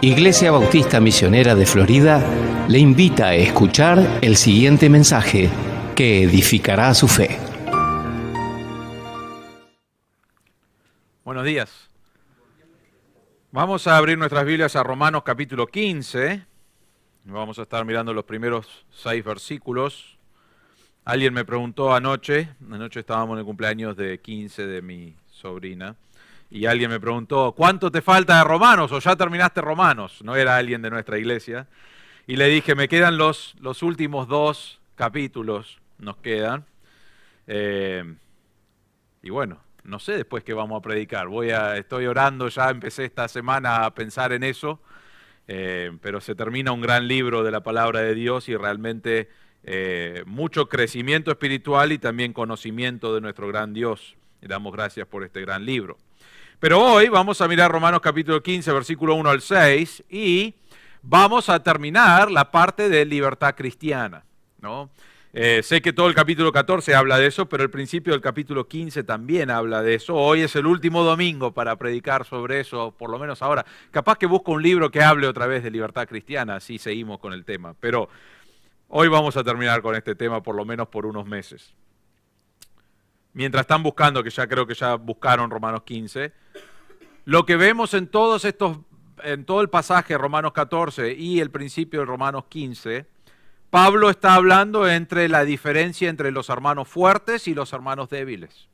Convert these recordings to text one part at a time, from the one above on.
Iglesia Bautista Misionera de Florida le invita a escuchar el siguiente mensaje que edificará su fe. Buenos días. Vamos a abrir nuestras Biblias a Romanos capítulo 15. Vamos a estar mirando los primeros 6 versículos. Alguien me preguntó anoche estábamos en el cumpleaños de 15 de mi sobrina, y alguien me preguntó, ¿cuánto te falta de Romanos? ¿O ya terminaste Romanos? No era alguien de nuestra iglesia. Y le dije, me quedan los últimos 2 capítulos, nos quedan. Y bueno, no sé después qué vamos a predicar. Estoy orando, ya empecé esta semana a pensar en eso, pero se termina un gran libro de la palabra de Dios y realmente mucho crecimiento espiritual y también conocimiento de nuestro gran Dios. Y damos gracias por este gran libro. Pero hoy vamos a mirar Romanos capítulo 15, versículo 1 al 6, y vamos a terminar la parte de libertad cristiana, ¿no? Sé que todo el capítulo 14 habla de eso, pero el principio del capítulo 15 también habla de eso. Hoy es el último domingo para predicar sobre eso, por lo menos ahora. Capaz que busco un libro que hable otra vez de libertad cristiana, así seguimos con el tema. Pero hoy vamos a terminar con este tema por lo menos por unos meses. Mientras están buscando, que ya creo que ya buscaron Romanos 15, lo que vemos en todo el pasaje de Romanos 14 y el principio de Romanos 15, Pablo está hablando entre la diferencia entre los hermanos fuertes y los hermanos débiles.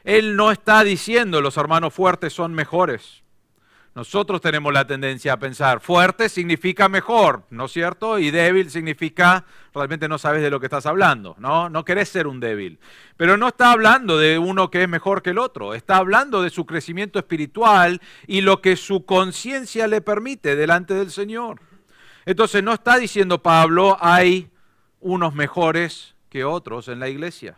Él no está diciendo los hermanos fuertes son mejores. Nosotros tenemos la tendencia a pensar, fuerte significa mejor, ¿no es cierto? Y débil significa, realmente no sabes de lo que estás hablando, ¿no? No querés ser un débil. Pero no está hablando de uno que es mejor que el otro, está hablando de su crecimiento espiritual y lo que su conciencia le permite delante del Señor. Entonces no está diciendo Pablo, hay unos mejores que otros en la iglesia.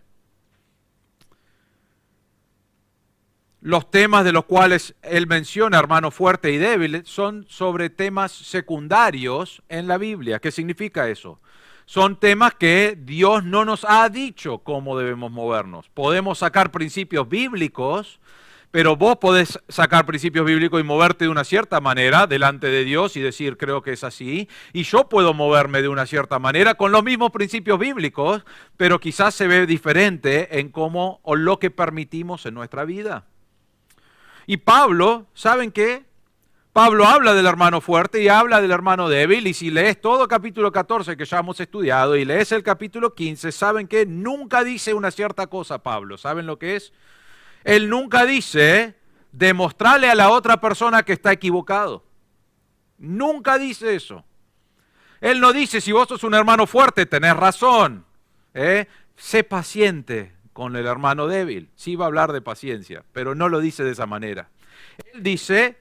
Los temas de los cuales él menciona, hermano fuerte y débil, son sobre temas secundarios en la Biblia. ¿Qué significa eso? Son temas que Dios no nos ha dicho cómo debemos movernos. Podemos sacar principios bíblicos, pero vos podés sacar principios bíblicos y moverte de una cierta manera delante de Dios y decir, creo que es así. Y yo puedo moverme de una cierta manera con los mismos principios bíblicos, pero quizás se ve diferente en cómo o lo que permitimos en nuestra vida. Y Pablo, ¿saben qué? Pablo habla del hermano fuerte y habla del hermano débil, y si lees todo capítulo 14 que ya hemos estudiado y lees el capítulo 15, ¿saben qué? Nunca dice una cierta cosa Pablo. ¿Saben lo que es? Él nunca dice, demostrarle a la otra persona que está equivocado. Nunca dice eso. Él no dice, si vos sos un hermano fuerte, tenés razón. Sé paciente con el hermano débil. Sí va a hablar de paciencia, pero no lo dice de esa manera. Él dice,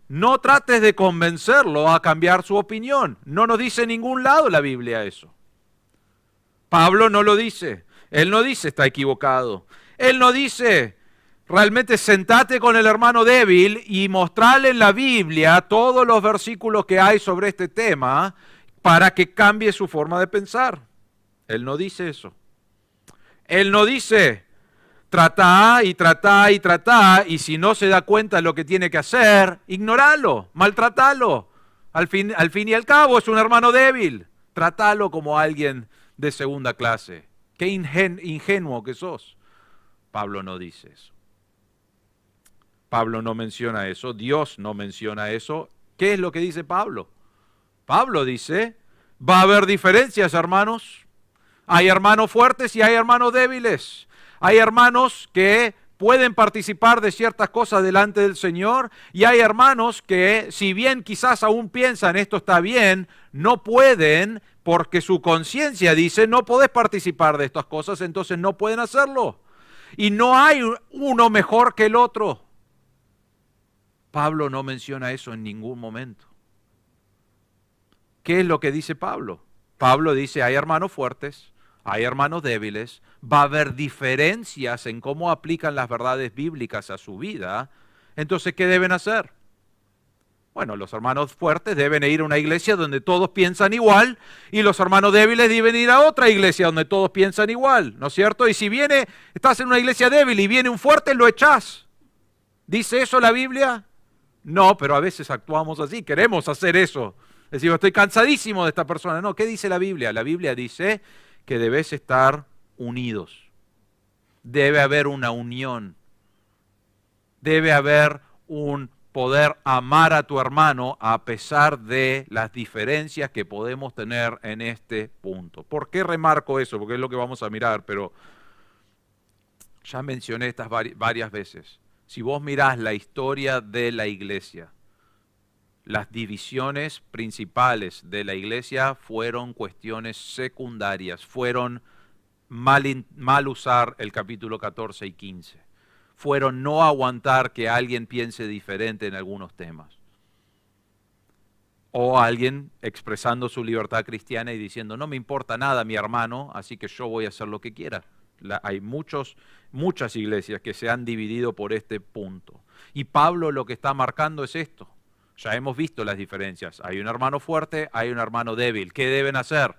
no trates de convencerlo a cambiar su opinión. No nos dice en ningún lado la Biblia eso. Pablo no lo dice. Él no dice está equivocado. Él no dice, realmente sentate con el hermano débil y mostrarle en la Biblia todos los versículos que hay sobre este tema para que cambie su forma de pensar. Él no dice eso. Él no dice, trata y trata y trata, y si no se da cuenta de lo que tiene que hacer, ignoralo, maltratalo. Al fin y al cabo es un hermano débil. Tratalo como alguien de segunda clase. Qué ingenuo que sos. Pablo no dice eso. Pablo no menciona eso, Dios no menciona eso. ¿Qué es lo que dice Pablo? Pablo dice, va a haber diferencias, hermanos. Hay hermanos fuertes y hay hermanos débiles. Hay hermanos que pueden participar de ciertas cosas delante del Señor, y hay hermanos que, si bien quizás aún piensan esto está bien, no pueden porque su conciencia dice no podés participar de estas cosas, entonces no pueden hacerlo. Y no hay uno mejor que el otro. Pablo no menciona eso en ningún momento. ¿Qué es lo que dice Pablo? Pablo dice hay hermanos fuertes, hay hermanos débiles, va a haber diferencias en cómo aplican las verdades bíblicas a su vida. Entonces, ¿qué deben hacer? Bueno, los hermanos fuertes deben ir a una iglesia donde todos piensan igual, y los hermanos débiles deben ir a otra iglesia donde todos piensan igual, ¿no es cierto? Y si estás en una iglesia débil y viene un fuerte, lo echás. ¿Dice eso la Biblia? No, pero a veces actuamos así, queremos hacer eso. Decimos, estoy cansadísimo de esta persona. No, ¿qué dice la Biblia? La Biblia dice que debes estar unidos. Debe haber una unión. Debe haber un poder amar a tu hermano a pesar de las diferencias que podemos tener en este punto. ¿Por qué remarco eso? Porque es lo que vamos a mirar, pero ya mencioné estas varias veces. Si vos mirás la historia de la iglesia, las divisiones principales de la iglesia fueron cuestiones secundarias, fueron mal usar el capítulo 14 y 15. Fueron no aguantar que alguien piense diferente en algunos temas. O alguien expresando su libertad cristiana y diciendo, no me importa nada mi hermano, así que yo voy a hacer lo que quiera. Hay muchas iglesias que se han dividido por este punto. Y Pablo lo que está marcando es esto. Ya hemos visto las diferencias. Hay un hermano fuerte, hay un hermano débil. ¿Qué deben hacer?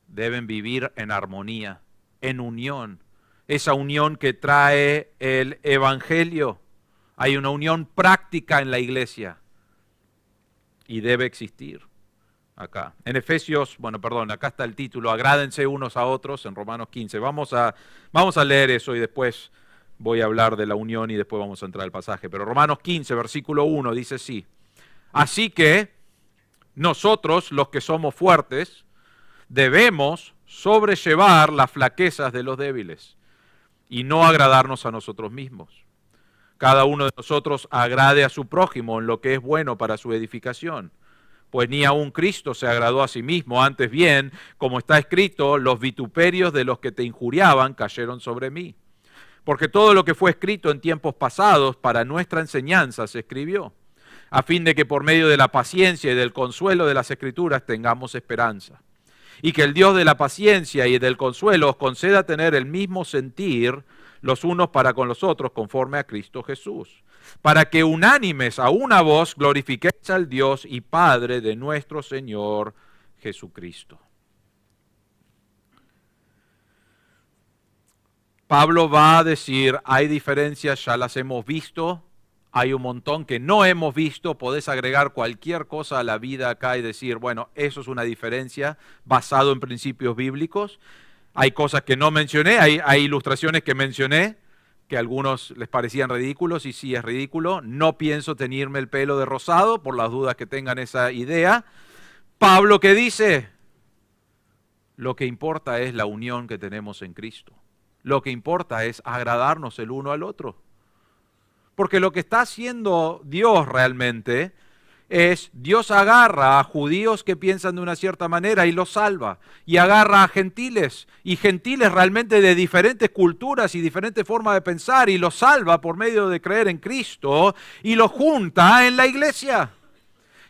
Deben vivir en armonía, en unión. Esa unión que trae el Evangelio. Hay una unión práctica en la iglesia y debe existir acá. En Efesios, acá está el título, agrádense unos a otros en Romanos 15. Vamos a leer eso y después voy a hablar de la unión y después vamos a entrar al pasaje. Pero Romanos 15, versículo 1 dice así. Así que nosotros, los que somos fuertes, debemos sobrellevar las flaquezas de los débiles y no agradarnos a nosotros mismos. Cada uno de nosotros agrade a su prójimo en lo que es bueno para su edificación. Pues ni aun Cristo se agradó a sí mismo, antes bien, como está escrito, los vituperios de los que te injuriaban cayeron sobre mí. Porque todo lo que fue escrito en tiempos pasados para nuestra enseñanza se escribió, a fin de que por medio de la paciencia y del consuelo de las Escrituras tengamos esperanza. Y que el Dios de la paciencia y del consuelo os conceda tener el mismo sentir los unos para con los otros conforme a Cristo Jesús, para que unánimes a una voz glorifiquéis al Dios y Padre de nuestro Señor Jesucristo. Pablo va a decir, hay diferencias, ya las hemos visto, hay un montón que no hemos visto, podés agregar cualquier cosa a la vida acá y decir, bueno, eso es una diferencia basado en principios bíblicos. Hay cosas que no mencioné, hay ilustraciones que mencioné, que a algunos les parecían ridículos, y sí es ridículo. No pienso teñirme el pelo de rosado, por las dudas que tengan esa idea. Pablo, ¿qué dice? Lo que importa es la unión que tenemos en Cristo. Lo que importa es agradarnos el uno al otro. Porque lo que está haciendo Dios realmente es, Dios agarra a judíos que piensan de una cierta manera y los salva, y agarra a gentiles, y gentiles realmente de diferentes culturas y diferentes formas de pensar, y los salva por medio de creer en Cristo, y los junta en la iglesia.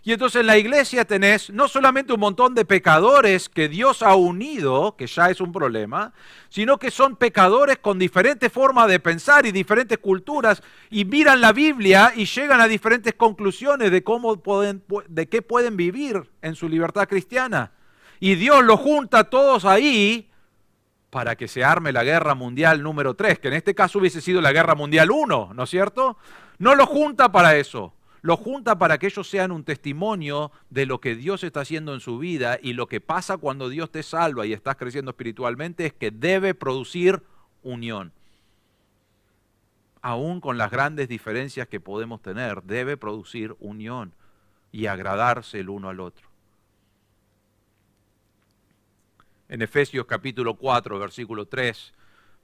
Y entonces en la iglesia tenés no solamente un montón de pecadores que Dios ha unido, que ya es un problema, sino que son pecadores con diferentes formas de pensar y diferentes culturas, y miran la Biblia y llegan a diferentes conclusiones de qué pueden vivir en su libertad cristiana. Y Dios los junta a todos ahí para que se arme la guerra mundial número 3, que en este caso hubiese sido la guerra mundial 1, ¿no es cierto? No los junta para eso. Lo junta para que ellos sean un testimonio de lo que Dios está haciendo en su vida, y lo que pasa cuando Dios te salva y estás creciendo espiritualmente es que debe producir unión. Aún con las grandes diferencias que podemos tener, debe producir unión y agradarse el uno al otro. En Efesios capítulo 4, versículo 3,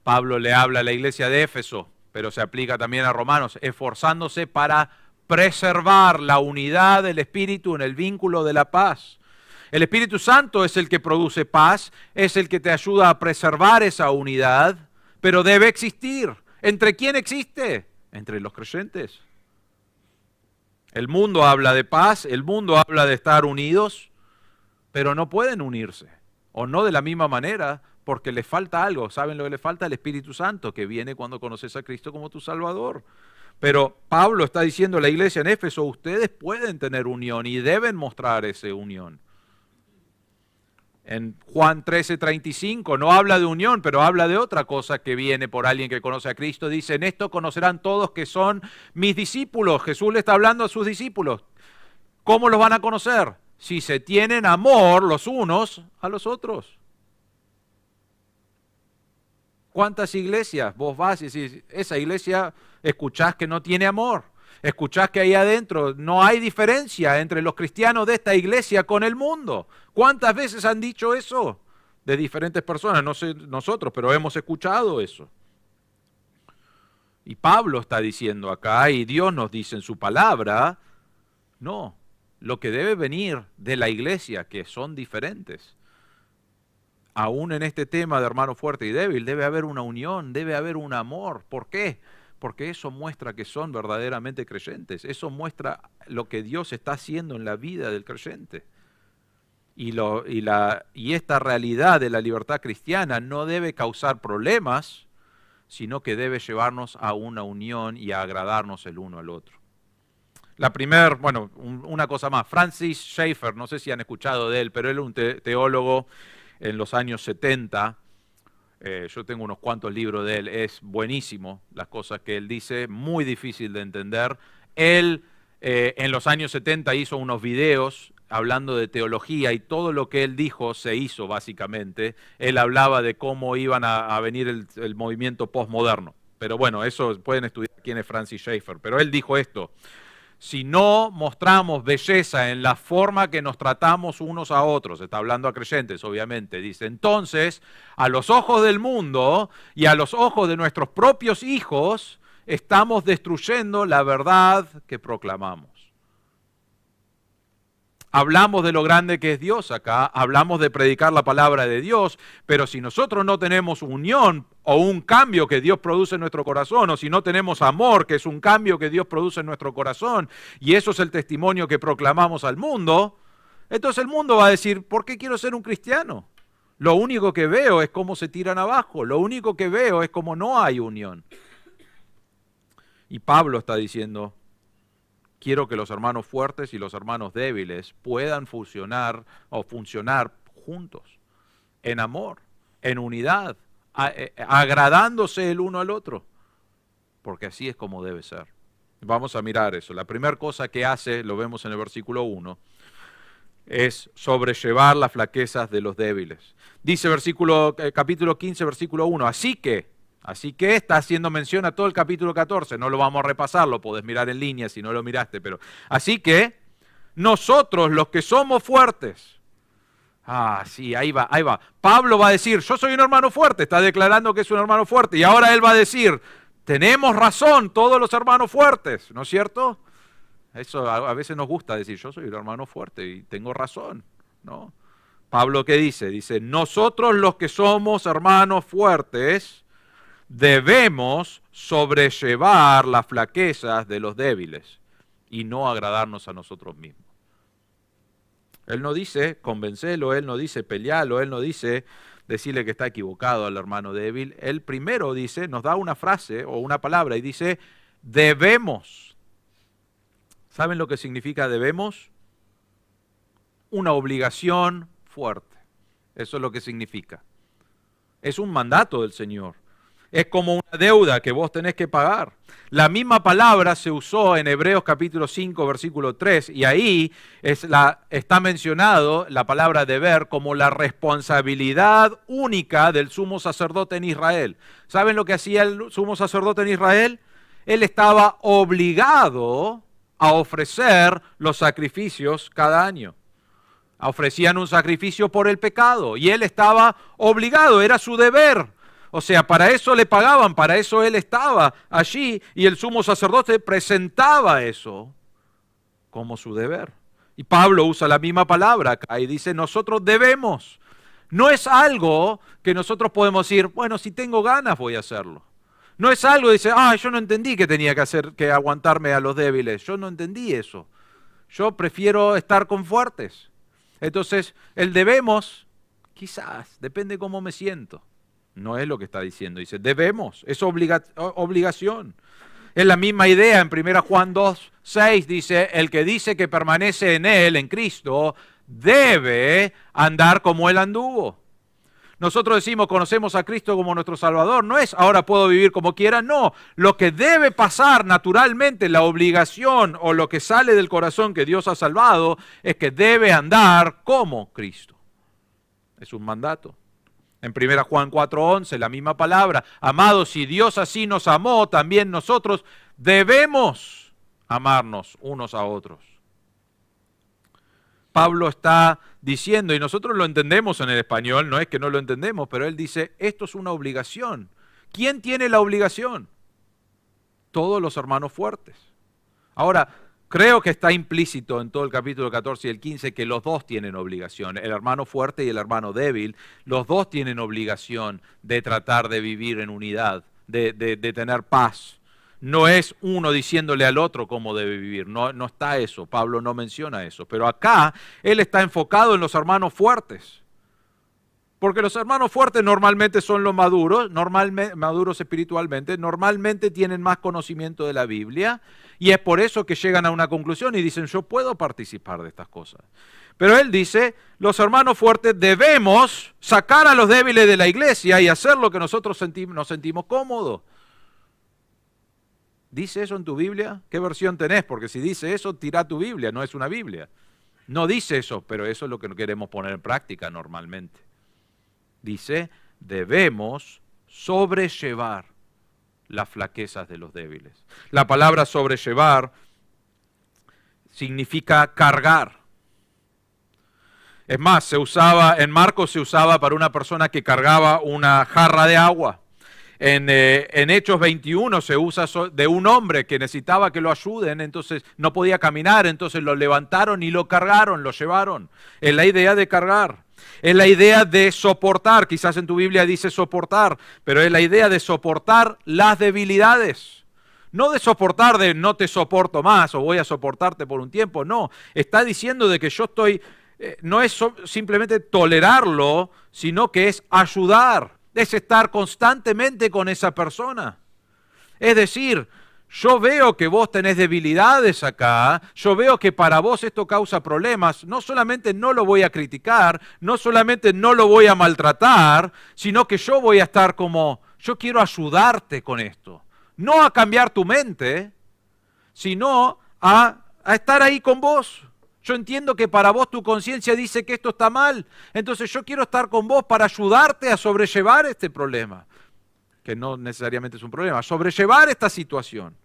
Pablo le habla a la iglesia de Éfeso, pero se aplica también a Romanos, esforzándose para preservar la unidad del Espíritu en el vínculo de la paz. El Espíritu Santo es el que produce paz, es el que te ayuda a preservar esa unidad, pero debe existir. ¿Entre quién existe? Entre los creyentes. El mundo habla de paz, el mundo habla de estar unidos, pero no pueden unirse, o no de la misma manera, porque les falta algo. ¿Saben lo que les falta? El Espíritu Santo, que viene cuando conoces a Cristo como tu Salvador. Pero Pablo está diciendo a la iglesia en Éfeso, ustedes pueden tener unión y deben mostrar esa unión. En Juan 13:35 no habla de unión, pero habla de otra cosa que viene por alguien que conoce a Cristo. Dice, en esto conocerán todos que son mis discípulos. Jesús le está hablando a sus discípulos. ¿Cómo los van a conocer? Si se tienen amor los unos a los otros. ¿Cuántas iglesias vos vas y decís, esa iglesia escuchás que no tiene amor? Escuchás que ahí adentro no hay diferencia entre los cristianos de esta iglesia con el mundo. ¿Cuántas veces han dicho eso? De diferentes personas, no sé nosotros, pero hemos escuchado eso. Y Pablo está diciendo acá, y Dios nos dice en su palabra, no, lo que debe venir de la iglesia, que son diferentes. Aún en este tema de hermano fuerte y débil, debe haber una unión, debe haber un amor. ¿Por qué? Porque eso muestra que son verdaderamente creyentes. Eso muestra lo que Dios está haciendo en la vida del creyente. Y esta realidad de la libertad cristiana no debe causar problemas, sino que debe llevarnos a una unión y a agradarnos el uno al otro. Una cosa más. Francis Schaeffer, no sé si han escuchado de él, pero él es un teólogo en los años 70. Yo tengo unos cuantos libros de él, es buenísimo las cosas que él dice, muy difícil de entender. Él en los años 70 hizo unos videos hablando de teología y todo lo que él dijo se hizo básicamente. Él hablaba de cómo iban a venir el movimiento postmoderno. Pero bueno, eso pueden estudiar quién es Francis Schaeffer. Pero él dijo esto: si no mostramos belleza en la forma que nos tratamos unos a otros, está hablando a creyentes obviamente, dice, entonces a los ojos del mundo y a los ojos de nuestros propios hijos estamos destruyendo la verdad que proclamamos. Hablamos de lo grande que es Dios acá, hablamos de predicar la palabra de Dios, pero si nosotros no tenemos unión o un cambio que Dios produce en nuestro corazón, o si no tenemos amor, que es un cambio que Dios produce en nuestro corazón, y eso es el testimonio que proclamamos al mundo, entonces el mundo va a decir, ¿por qué quiero ser un cristiano? Lo único que veo es cómo se tiran abajo, lo único que veo es cómo no hay unión. Y Pablo está diciendo, quiero que los hermanos fuertes y los hermanos débiles puedan funcionar juntos, en amor, en unidad, agradándose el uno al otro, porque así es como debe ser. Vamos a mirar eso. La primera cosa que hace, lo vemos en el versículo 1, es sobrellevar las flaquezas de los débiles. Dice capítulo 15, versículo 1, así que está haciendo mención a todo el capítulo 14, no lo vamos a repasar, lo podés mirar en línea si no lo miraste, pero así que nosotros los que somos fuertes, sí, ahí va, Pablo va a decir, yo soy un hermano fuerte, está declarando que es un hermano fuerte, y ahora él va a decir, tenemos razón todos los hermanos fuertes, ¿no es cierto? Eso a veces nos gusta decir, yo soy un hermano fuerte y tengo razón, ¿no? Pablo, ¿qué dice? Dice, nosotros los que somos hermanos fuertes, debemos sobrellevar las flaquezas de los débiles y no agradarnos a nosotros mismos. Él no dice convencelo, él no dice pelealo, él no dice decirle que está equivocado al hermano débil. Él primero dice, nos da una frase o una palabra y dice, debemos. ¿Saben lo que significa debemos? Una obligación fuerte. Eso es lo que significa. Es un mandato del Señor. Es como una deuda que vos tenés que pagar. La misma palabra se usó en Hebreos capítulo 5, versículo 3, y ahí está mencionado la palabra deber como la responsabilidad única del sumo sacerdote en Israel. ¿Saben lo que hacía el sumo sacerdote en Israel? Él estaba obligado a ofrecer los sacrificios cada año. Ofrecían un sacrificio por el pecado y él estaba obligado, era su deber. O sea, para eso le pagaban, para eso él estaba allí y el sumo sacerdote presentaba eso como su deber. Y Pablo usa la misma palabra acá y dice, nosotros debemos. No es algo que nosotros podemos decir, bueno, si tengo ganas voy a hacerlo. No es algo que dice, yo no entendí que tenía que hacer, que aguantarme a los débiles. Yo no entendí eso. Yo prefiero estar con fuertes. Entonces, el debemos, quizás, depende cómo me siento. No es lo que está diciendo, dice, debemos, es obligación. Es la misma idea en 1 Juan 2, 6, dice, el que dice que permanece en él, en Cristo, debe andar como Él anduvo. Nosotros decimos, conocemos a Cristo como nuestro Salvador. No es ahora puedo vivir como quiera, no. Lo que debe pasar naturalmente, la obligación o lo que sale del corazón que Dios ha salvado, es que debe andar como Cristo. Es un mandato. En 1 Juan 4:11, la misma palabra. Amados, si Dios así nos amó, también nosotros debemos amarnos unos a otros. Pablo está diciendo, y nosotros lo entendemos en el español, no es que no lo entendemos, pero él dice, esto es una obligación. ¿Quién tiene la obligación? Todos los hermanos fuertes. Ahora, creo que está implícito en todo el capítulo 14 y el 15 que los dos tienen obligación, el hermano fuerte y el hermano débil, los dos tienen obligación de tratar de vivir en unidad, de tener paz. No es uno diciéndole al otro cómo debe vivir, no está eso, Pablo no menciona eso, pero acá él está enfocado en los hermanos fuertes. Porque los hermanos fuertes normalmente son los maduros, maduros espiritualmente, normalmente tienen más conocimiento de la Biblia y es por eso que llegan a una conclusión y dicen, yo puedo participar de estas cosas. Pero él dice, los hermanos fuertes debemos sacar a los débiles de la iglesia y hacer lo que nosotros nos sentimos cómodos. ¿Dice eso en tu Biblia? ¿Qué versión tenés? Porque si dice eso, tira tu Biblia, no es una Biblia. No dice eso, pero eso es lo que queremos poner en práctica normalmente. Dice, debemos sobrellevar las flaquezas de los débiles. La palabra sobrellevar significa cargar. Es más, en Marcos se usaba para una persona que cargaba una jarra de agua. En Hechos 21 se usa de un hombre que necesitaba que lo ayuden, entonces no podía caminar, entonces lo levantaron y lo cargaron, lo llevaron. Es la idea de cargar. Es la idea de soportar, quizás en tu Biblia dice soportar, pero es la idea de soportar las debilidades. No de soportar de no te soporto más o voy a soportarte por un tiempo, no. Está diciendo de que yo estoy, no es simplemente tolerarlo, sino que es ayudar, es estar constantemente con esa persona. Es decir, yo veo que vos tenés debilidades acá, yo veo que para vos esto causa problemas, no solamente no lo voy a criticar, no solamente no lo voy a maltratar, sino que yo voy a estar como, yo quiero ayudarte con esto. No a cambiar tu mente, sino a estar ahí con vos. Yo entiendo que para vos tu conciencia dice que esto está mal, entonces yo quiero estar con vos para ayudarte a sobrellevar este problema, que no necesariamente es un problema, sobrellevar esta situación.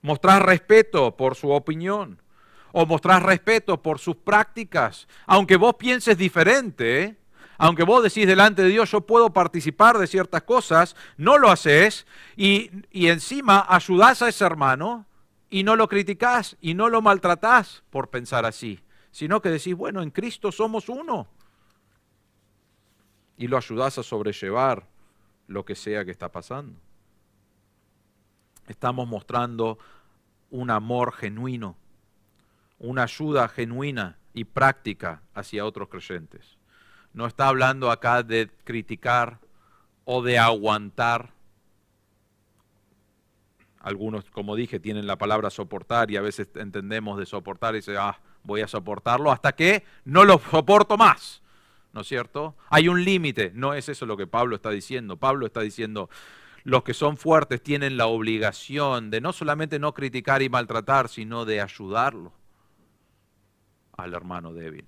Mostrás respeto por su opinión o mostrás respeto por sus prácticas, aunque vos pienses diferente, aunque vos decís delante de Dios, yo puedo participar de ciertas cosas, no lo haces y encima ayudás a ese hermano y no lo criticás y no lo maltratás por pensar así, sino que decís, bueno, en Cristo somos uno. Y lo ayudás a sobrellevar lo que sea que está pasando. Estamos mostrando un amor genuino, una ayuda genuina y práctica hacia otros creyentes. No está hablando acá de criticar o de aguantar. Algunos, como dije, tienen la palabra soportar y a veces entendemos de soportar y dicen, voy a soportarlo hasta que no lo soporto más. ¿No es cierto? Hay un límite. No es eso lo que Pablo está diciendo. Pablo está diciendo, los que son fuertes tienen la obligación de no solamente no criticar y maltratar, sino de ayudarlo al hermano débil.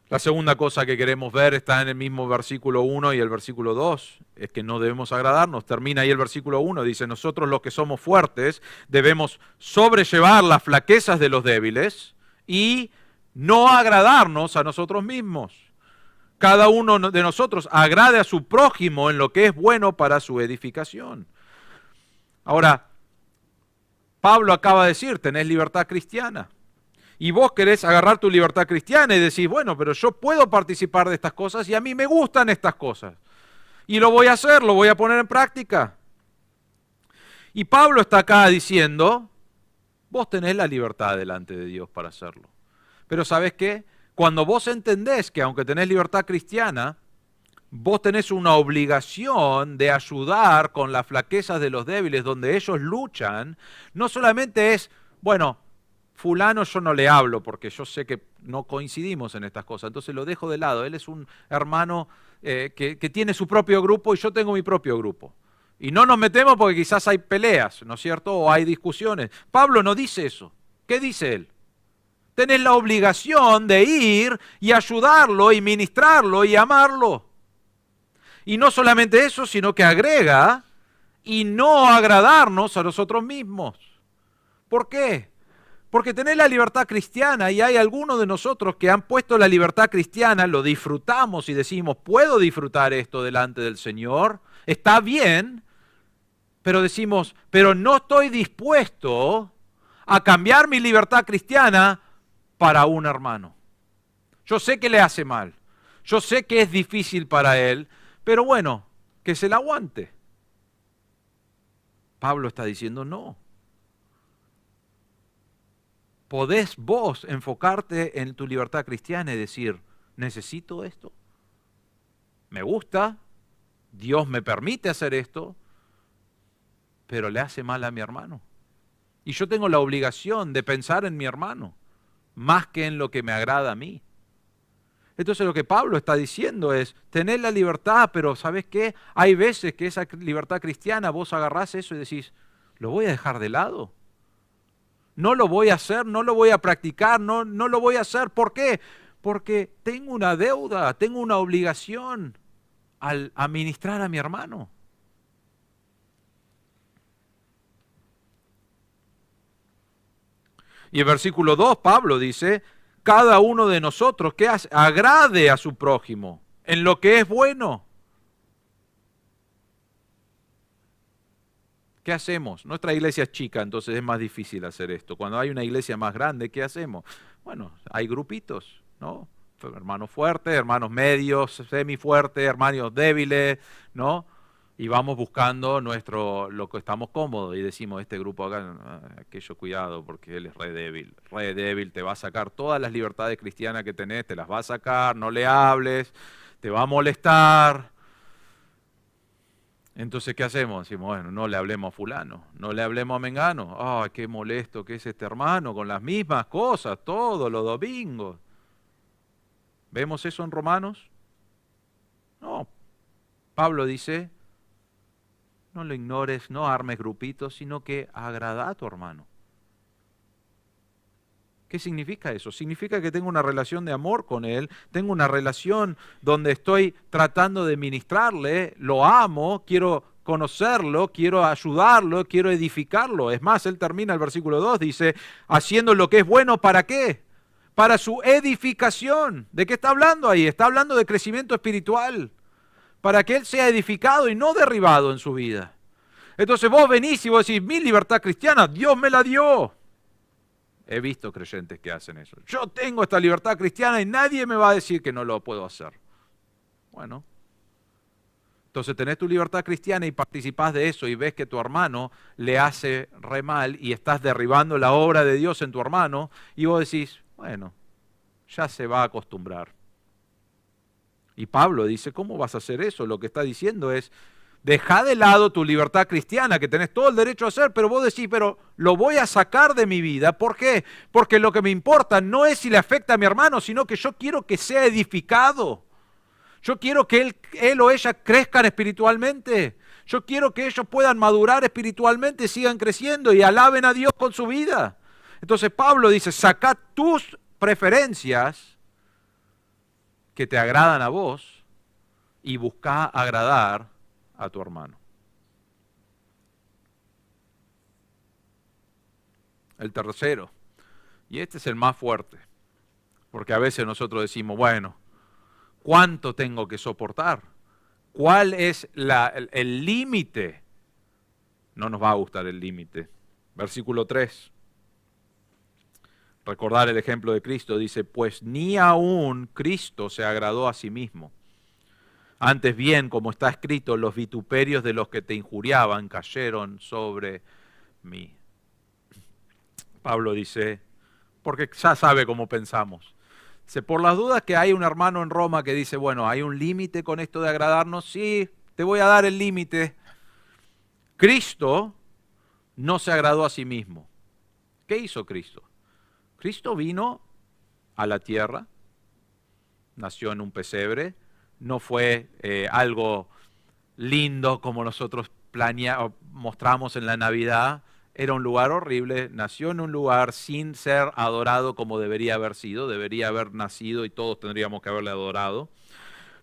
La segunda cosa que queremos ver está en el mismo versículo 1 y el versículo 2, es que no debemos agradarnos. Termina ahí el versículo 1, dice, nosotros los que somos fuertes debemos sobrellevar las flaquezas de los débiles y no agradarnos a nosotros mismos. Cada uno de nosotros agrade a su prójimo en lo que es bueno para su edificación. Ahora, Pablo acaba de decir, tenés libertad cristiana. Y vos querés agarrar tu libertad cristiana y decís, bueno, pero yo puedo participar de estas cosas y a mí me gustan estas cosas. Y lo voy a hacer, lo voy a poner en práctica. Y Pablo está acá diciendo, vos tenés la libertad delante de Dios para hacerlo. Pero ¿sabés qué? Cuando vos entendés que aunque tenés libertad cristiana, vos tenés una obligación de ayudar con las flaquezas de los débiles, donde ellos luchan. No solamente es, bueno, fulano yo no le hablo porque yo sé que no coincidimos en estas cosas, entonces lo dejo de lado. Él es un hermano que tiene su propio grupo y yo tengo mi propio grupo. Y no nos metemos porque quizás hay peleas, ¿no es cierto? O hay discusiones. Pablo no dice eso. ¿Qué dice él? Tenés la obligación de ir y ayudarlo y ministrarlo y amarlo. Y no solamente eso, sino que agrega y no agradarnos a nosotros mismos. ¿Por qué? Porque tenés la libertad cristiana y hay algunos de nosotros que han puesto la libertad cristiana, lo disfrutamos y decimos, puedo disfrutar esto delante del Señor, está bien, pero decimos, pero no estoy dispuesto a cambiar mi libertad cristiana para un hermano. Yo sé que le hace mal, yo sé que es difícil para él, pero bueno, que se la aguante. Pablo está diciendo no. ¿Podés vos enfocarte en tu libertad cristiana y decir, necesito esto? Me gusta, Dios me permite hacer esto, pero le hace mal a mi hermano. Y yo tengo la obligación de pensar en mi hermano, más que en lo que me agrada a mí. Entonces lo que Pablo está diciendo es, tenés la libertad, pero ¿sabés qué? Hay veces que esa libertad cristiana vos agarrás eso y decís, ¿lo voy a dejar de lado? No lo voy a hacer, no lo voy a practicar, no lo voy a hacer. ¿Por qué? Porque tengo una deuda, tengo una obligación al administrar a mi hermano. Y en versículo 2 Pablo dice, cada uno de nosotros que agrade a su prójimo en lo que es bueno. ¿Qué hacemos? Nuestra iglesia es chica, entonces es más difícil hacer esto. Cuando hay una iglesia más grande, ¿qué hacemos? Bueno, hay grupitos, ¿no? Hermanos fuertes, hermanos medios, semifuertes, hermanos débiles, ¿no? Y vamos buscando lo que estamos cómodos y decimos, este grupo acá, aquello cuidado porque él es re débil, te va a sacar todas las libertades cristianas que tenés, te las va a sacar, no le hables, te va a molestar. Entonces, ¿qué hacemos? Decimos, bueno, no le hablemos a fulano, no le hablemos a mengano. ¡Ay, qué molesto que es este hermano con las mismas cosas todos los domingos! ¿Vemos eso en Romanos? No. Pablo dice, no lo ignores, no armes grupitos, sino que agrada a tu hermano. ¿Qué significa eso? Significa que tengo una relación de amor con él, tengo una relación donde estoy tratando de ministrarle, lo amo, quiero conocerlo, quiero ayudarlo, quiero edificarlo. Es más, él termina el versículo 2, dice, haciendo lo que es bueno, ¿para qué? Para su edificación. ¿De qué está hablando ahí? Está hablando de crecimiento espiritual, para que él sea edificado y no derribado en su vida. Entonces vos venís y vos decís, mi libertad cristiana, Dios me la dio. He visto creyentes que hacen eso. Yo tengo esta libertad cristiana y nadie me va a decir que no lo puedo hacer. Bueno, entonces tenés tu libertad cristiana y participás de eso y ves que tu hermano le hace re mal y estás derribando la obra de Dios en tu hermano y vos decís, bueno, ya se va a acostumbrar. Y Pablo dice, ¿cómo vas a hacer eso? Lo que está diciendo es, deja de lado tu libertad cristiana, que tenés todo el derecho a hacer, pero vos decís, pero lo voy a sacar de mi vida. ¿Por qué? Porque lo que me importa no es si le afecta a mi hermano, sino que yo quiero que sea edificado. Yo quiero que él o ella crezcan espiritualmente. Yo quiero que ellos puedan madurar espiritualmente, sigan creciendo y alaben a Dios con su vida. Entonces Pablo dice, saca tus preferencias que te agradan a vos y busca agradar a tu hermano. El tercero, y este es el más fuerte, porque a veces nosotros decimos, bueno, ¿cuánto tengo que soportar? ¿Cuál es el límite? No nos va a gustar el límite. Versículo 3. Recordar el ejemplo de Cristo, dice, pues ni aún Cristo se agradó a sí mismo. Antes bien, como está escrito, los vituperios de los que te injuriaban cayeron sobre mí. Pablo dice, porque ya sabe cómo pensamos. Dice, por las dudas que hay un hermano en Roma que dice, bueno, hay un límite con esto de agradarnos, sí, te voy a dar el límite. Cristo no se agradó a sí mismo. ¿Qué hizo Cristo? Cristo vino a la tierra, nació en un pesebre, no fue algo lindo como nosotros mostramos en la Navidad, era un lugar horrible, nació en un lugar sin ser adorado como debería haber sido, debería haber nacido y todos tendríamos que haberle adorado.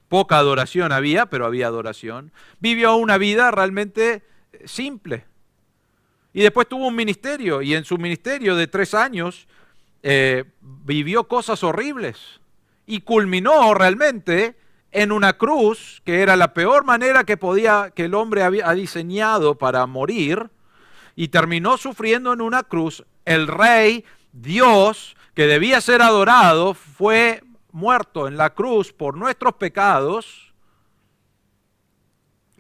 Poca adoración había, pero había adoración. Vivió una vida realmente simple. Y después tuvo un ministerio, y en su ministerio de 3 años vivió cosas horribles. Y culminó realmente en una cruz, que era la peor manera que el hombre ha diseñado para morir, y terminó sufriendo en una cruz. El rey, Dios, que debía ser adorado, fue muerto en la cruz por nuestros pecados,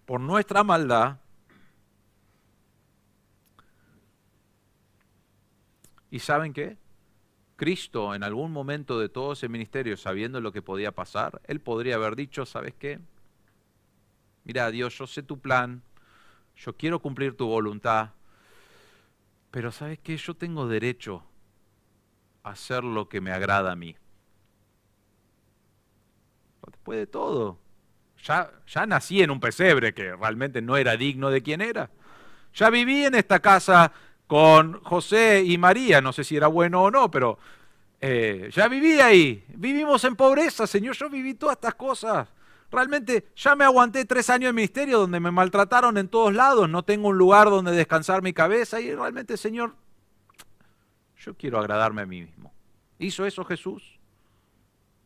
por nuestra maldad. ¿Y saben qué? Cristo, en algún momento de todo ese ministerio, sabiendo lo que podía pasar, Él podría haber dicho, ¿sabes qué? Mira, Dios, yo sé tu plan, yo quiero cumplir tu voluntad, pero ¿sabes qué? Yo tengo derecho a hacer lo que me agrada a mí. Después de todo, ya nací en un pesebre que realmente no era digno de quien era. Ya viví en esta casa con José y María, no sé si era bueno o no, pero ya viví ahí. Vivimos en pobreza, Señor, yo viví todas estas cosas. Realmente ya me aguanté 3 años de ministerio donde me maltrataron en todos lados, no tengo un lugar donde descansar mi cabeza y realmente, Señor, yo quiero agradarme a mí mismo. ¿Hizo eso Jesús?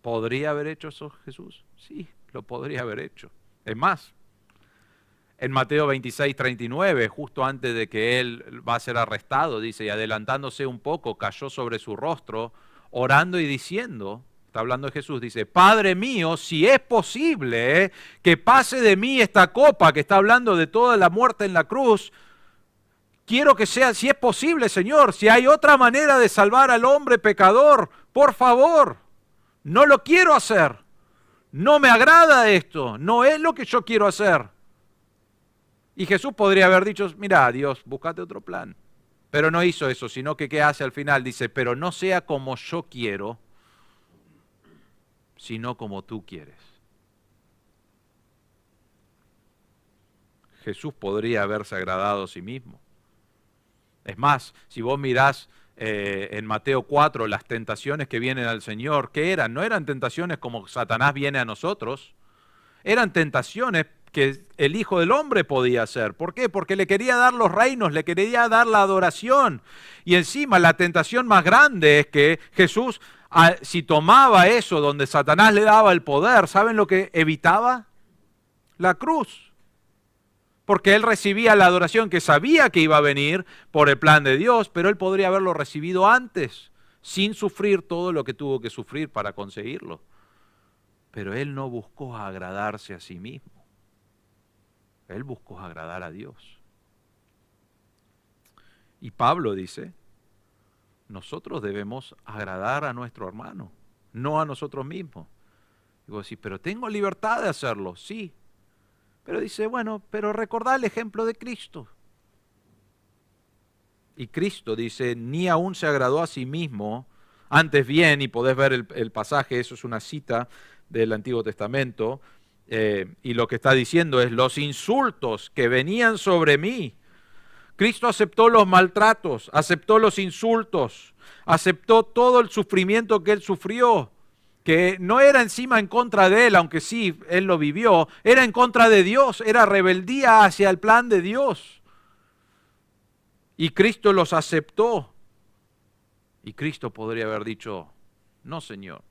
¿Podría haber hecho eso Jesús? Sí, lo podría haber hecho. Es más, en Mateo 26, 39, justo antes de que él va a ser arrestado, dice, y adelantándose un poco, cayó sobre su rostro, orando y diciendo, está hablando de Jesús, dice, Padre mío, si es posible que pase de mí esta copa, que está hablando de toda la muerte en la cruz, quiero que sea, si es posible, Señor, si hay otra manera de salvar al hombre pecador, por favor, no lo quiero hacer, no me agrada esto, no es lo que yo quiero hacer. Y Jesús podría haber dicho, mira, Dios, búscate otro plan. Pero no hizo eso, sino que ¿qué hace al final? Dice, pero no sea como yo quiero, sino como tú quieres. Jesús podría haberse agradado a sí mismo. Es más, si vos mirás en Mateo 4 las tentaciones que vienen al Señor, ¿qué eran? No eran tentaciones como Satanás viene a nosotros, eran tentaciones que el Hijo del Hombre podía hacer. ¿Por qué? Porque le quería dar los reinos, le quería dar la adoración. Y encima la tentación más grande es que Jesús, si tomaba eso donde Satanás le daba el poder, ¿saben lo que evitaba? La cruz. Porque él recibía la adoración que sabía que iba a venir por el plan de Dios, pero él podría haberlo recibido antes, sin sufrir todo lo que tuvo que sufrir para conseguirlo. Pero él no buscó agradarse a sí mismo. Él buscó agradar a Dios. Y Pablo dice, nosotros debemos agradar a nuestro hermano, no a nosotros mismos. Y vos decís, pero tengo libertad de hacerlo, sí. Pero dice, bueno, pero recordá el ejemplo de Cristo. Y Cristo dice, ni aún se agradó a sí mismo, antes bien, y podés ver el pasaje, eso es una cita del Antiguo Testamento, y lo que está diciendo es, los insultos que venían sobre mí, Cristo aceptó los maltratos, aceptó los insultos, aceptó todo el sufrimiento que él sufrió, que no era encima en contra de él, aunque sí, él lo vivió, era en contra de Dios, era rebeldía hacia el plan de Dios. Y Cristo los aceptó. Y Cristo podría haber dicho, no, Señor,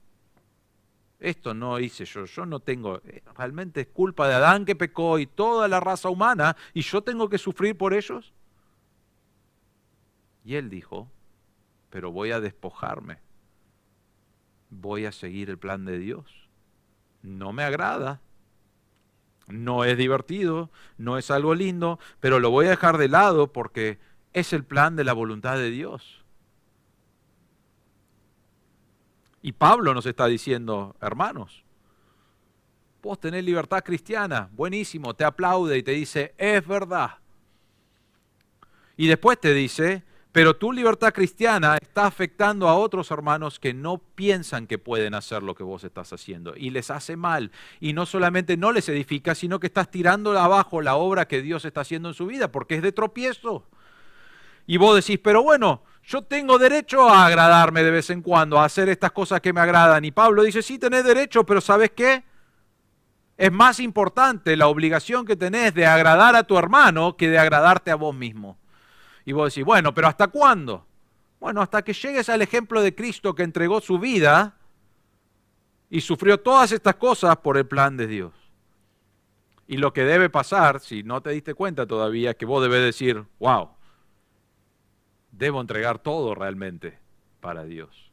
esto no hice yo no tengo, realmente es culpa de Adán que pecó y toda la raza humana, y yo tengo que sufrir por ellos. Y él dijo, pero voy a despojarme. Voy a seguir el plan de Dios. No me agrada, no es divertido, no es algo lindo, pero lo voy a dejar de lado porque es el plan de la voluntad de Dios. Y Pablo nos está diciendo, hermanos, vos tenés libertad cristiana, buenísimo, te aplaude y te dice, es verdad. Y después te dice, pero tu libertad cristiana está afectando a otros hermanos que no piensan que pueden hacer lo que vos estás haciendo y les hace mal. Y no solamente no les edifica, sino que estás tirando abajo la obra que Dios está haciendo en su vida porque es de tropiezo. Y vos decís, pero bueno, yo tengo derecho a agradarme de vez en cuando, a hacer estas cosas que me agradan. Y Pablo dice, sí, tenés derecho, pero ¿sabes qué? Es más importante la obligación que tenés de agradar a tu hermano que de agradarte a vos mismo. Y vos decís, bueno, pero ¿hasta cuándo? Bueno, hasta que llegues al ejemplo de Cristo que entregó su vida y sufrió todas estas cosas por el plan de Dios. Y lo que debe pasar, si no te diste cuenta todavía, es que vos debes decir, wow, debo entregar todo realmente para Dios.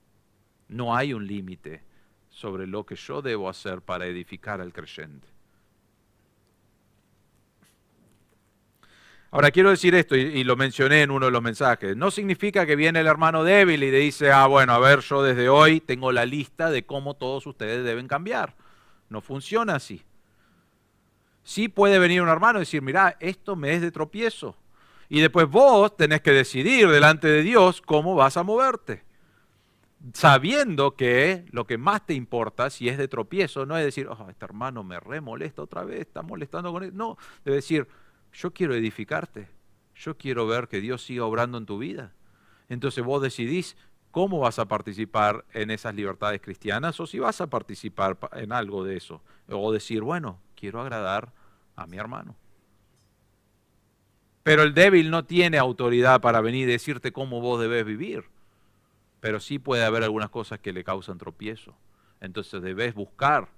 No hay un límite sobre lo que yo debo hacer para edificar al creyente. Ahora quiero decir esto, y lo mencioné en uno de los mensajes, no significa que viene el hermano débil y le dice, bueno, a ver, yo desde hoy tengo la lista de cómo todos ustedes deben cambiar. No funciona así. Sí puede venir un hermano y decir, mirá, esto me es de tropiezo. Y después vos tenés que decidir delante de Dios cómo vas a moverte. Sabiendo que lo que más te importa, si es de tropiezo, no es decir, este hermano me molesta otra vez, está molestando con él. No, debe decir, yo quiero edificarte, yo quiero ver que Dios siga obrando en tu vida. Entonces vos decidís cómo vas a participar en esas libertades cristianas o si vas a participar en algo de eso. O decir, bueno, quiero agradar a mi hermano. Pero el débil no tiene autoridad para venir y decirte cómo vos debes vivir. Pero sí puede haber algunas cosas que le causan tropiezo. Entonces debes buscar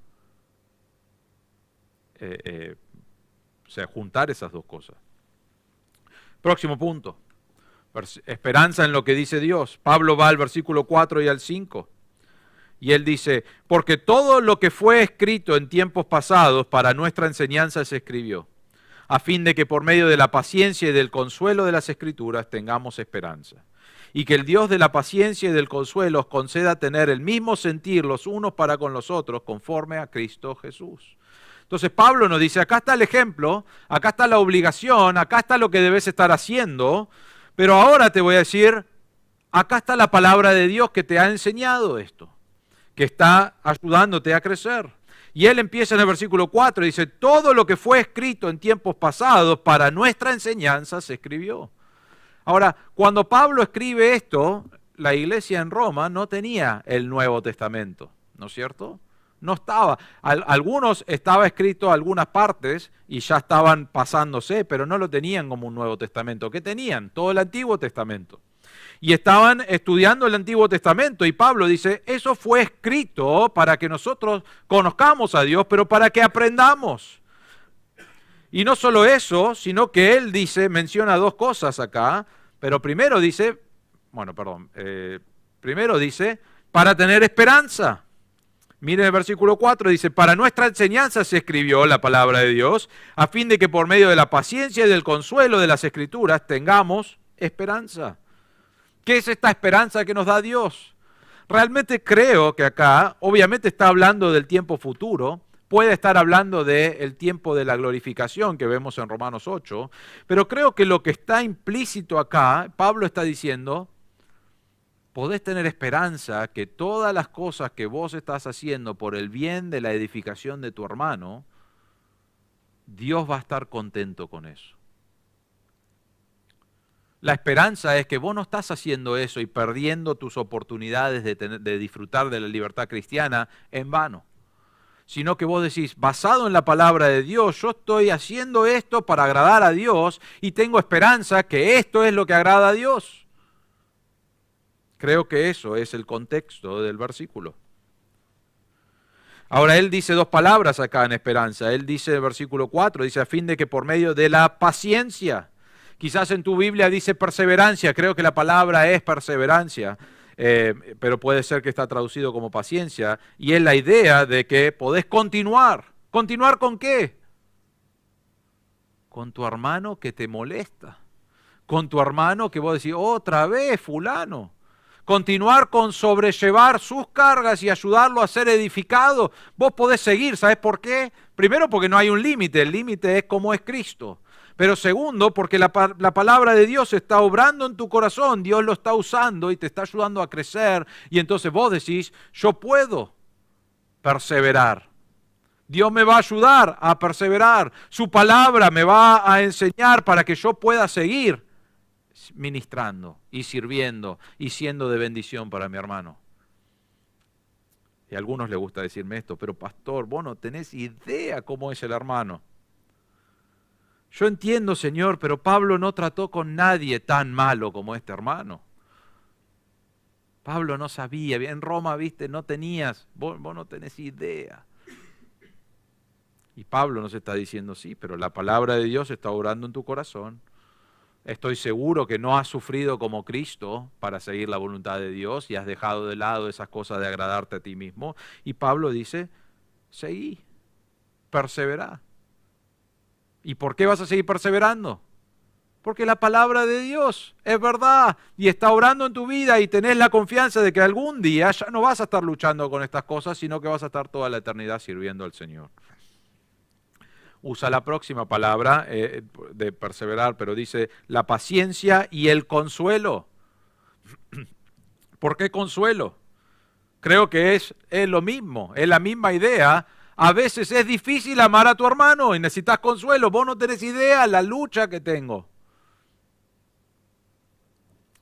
juntar esas dos cosas. Próximo punto. Esperanza en lo que dice Dios. Pablo va al versículo 4 y al 5. Y él dice, porque todo lo que fue escrito en tiempos pasados para nuestra enseñanza se escribió, a fin de que por medio de la paciencia y del consuelo de las Escrituras tengamos esperanza. Y que el Dios de la paciencia y del consuelo os conceda tener el mismo sentir los unos para con los otros, conforme a Cristo Jesús. Entonces Pablo nos dice, acá está el ejemplo, acá está la obligación, acá está lo que debes estar haciendo, pero ahora te voy a decir, acá está la palabra de Dios que te ha enseñado esto, que está ayudándote a crecer. Y él empieza en el versículo 4 y dice, todo lo que fue escrito en tiempos pasados para nuestra enseñanza se escribió. Ahora, cuando Pablo escribe esto, la iglesia en Roma no tenía el Nuevo Testamento, ¿no es cierto? No estaba. Algunos estaba escrito algunas partes y ya estaban pasándose, pero no lo tenían como un Nuevo Testamento. ¿Qué tenían? Todo el Antiguo Testamento. Y estaban estudiando el Antiguo Testamento y Pablo dice, eso fue escrito para que nosotros conozcamos a Dios, pero para que aprendamos. Y no solo eso, sino que él menciona dos cosas acá, pero primero dice, para tener esperanza. Miren el versículo 4, dice, para nuestra enseñanza se escribió la palabra de Dios, a fin de que por medio de la paciencia y del consuelo de las Escrituras tengamos esperanza. ¿Qué es esta esperanza que nos da Dios? Realmente creo que acá, obviamente está hablando del tiempo futuro, puede estar hablando del tiempo de la glorificación que vemos en Romanos 8, pero creo que lo que está implícito acá, Pablo está diciendo, podés tener esperanza que todas las cosas que vos estás haciendo por el bien de la edificación de tu hermano, Dios va a estar contento con eso. La esperanza es que vos no estás haciendo eso y perdiendo tus oportunidades de disfrutar de la libertad cristiana en vano, sino que vos decís, basado en la palabra de Dios, yo estoy haciendo esto para agradar a Dios y tengo esperanza que esto es lo que agrada a Dios. Creo que eso es el contexto del versículo. Ahora él dice dos palabras acá en esperanza. Él dice en el versículo 4, dice a fin de que por medio de la paciencia. Quizás en tu Biblia dice perseverancia, creo que la palabra es perseverancia, pero puede ser que está traducido como paciencia. Y es la idea de que podés continuar. ¿Continuar con qué? Con tu hermano que te molesta. Con tu hermano que vos decís, otra vez fulano. continuar con sobrellevar sus cargas y ayudarlo a ser edificado, vos podés seguir. ¿Sabés por qué? Primero, porque no hay un límite. El límite es cómo es Cristo. Pero segundo, porque la palabra de Dios está obrando en tu corazón. Dios lo está usando y te está ayudando a crecer. Y entonces vos decís, yo puedo perseverar. Dios me va a ayudar a perseverar. Su palabra me va a enseñar para que yo pueda seguir ministrando y sirviendo y siendo de bendición para mi hermano. Y a algunos les gusta decirme esto, pero pastor, vos no tenés idea cómo es el hermano. Yo entiendo, Señor, pero Pablo no trató con nadie tan malo como este hermano. Pablo no sabía, en Roma, viste, no tenías, vos no tenés idea. Y Pablo nos está diciendo, sí, pero la palabra de Dios está obrando en tu corazón. Estoy seguro que no has sufrido como Cristo para seguir la voluntad de Dios y has dejado de lado esas cosas de agradarte a ti mismo. Y Pablo dice, seguí, perseverá. ¿Y por qué vas a seguir perseverando? Porque la palabra de Dios es verdad y está obrando en tu vida y tenés la confianza de que algún día ya no vas a estar luchando con estas cosas, sino que vas a estar toda la eternidad sirviendo al Señor. Usa la próxima palabra de perseverar, pero dice la paciencia y el consuelo. ¿Por qué consuelo? Creo que es lo mismo, es la misma idea. A veces es difícil amar a tu hermano y necesitas consuelo. Vos no tenés idea la lucha que tengo.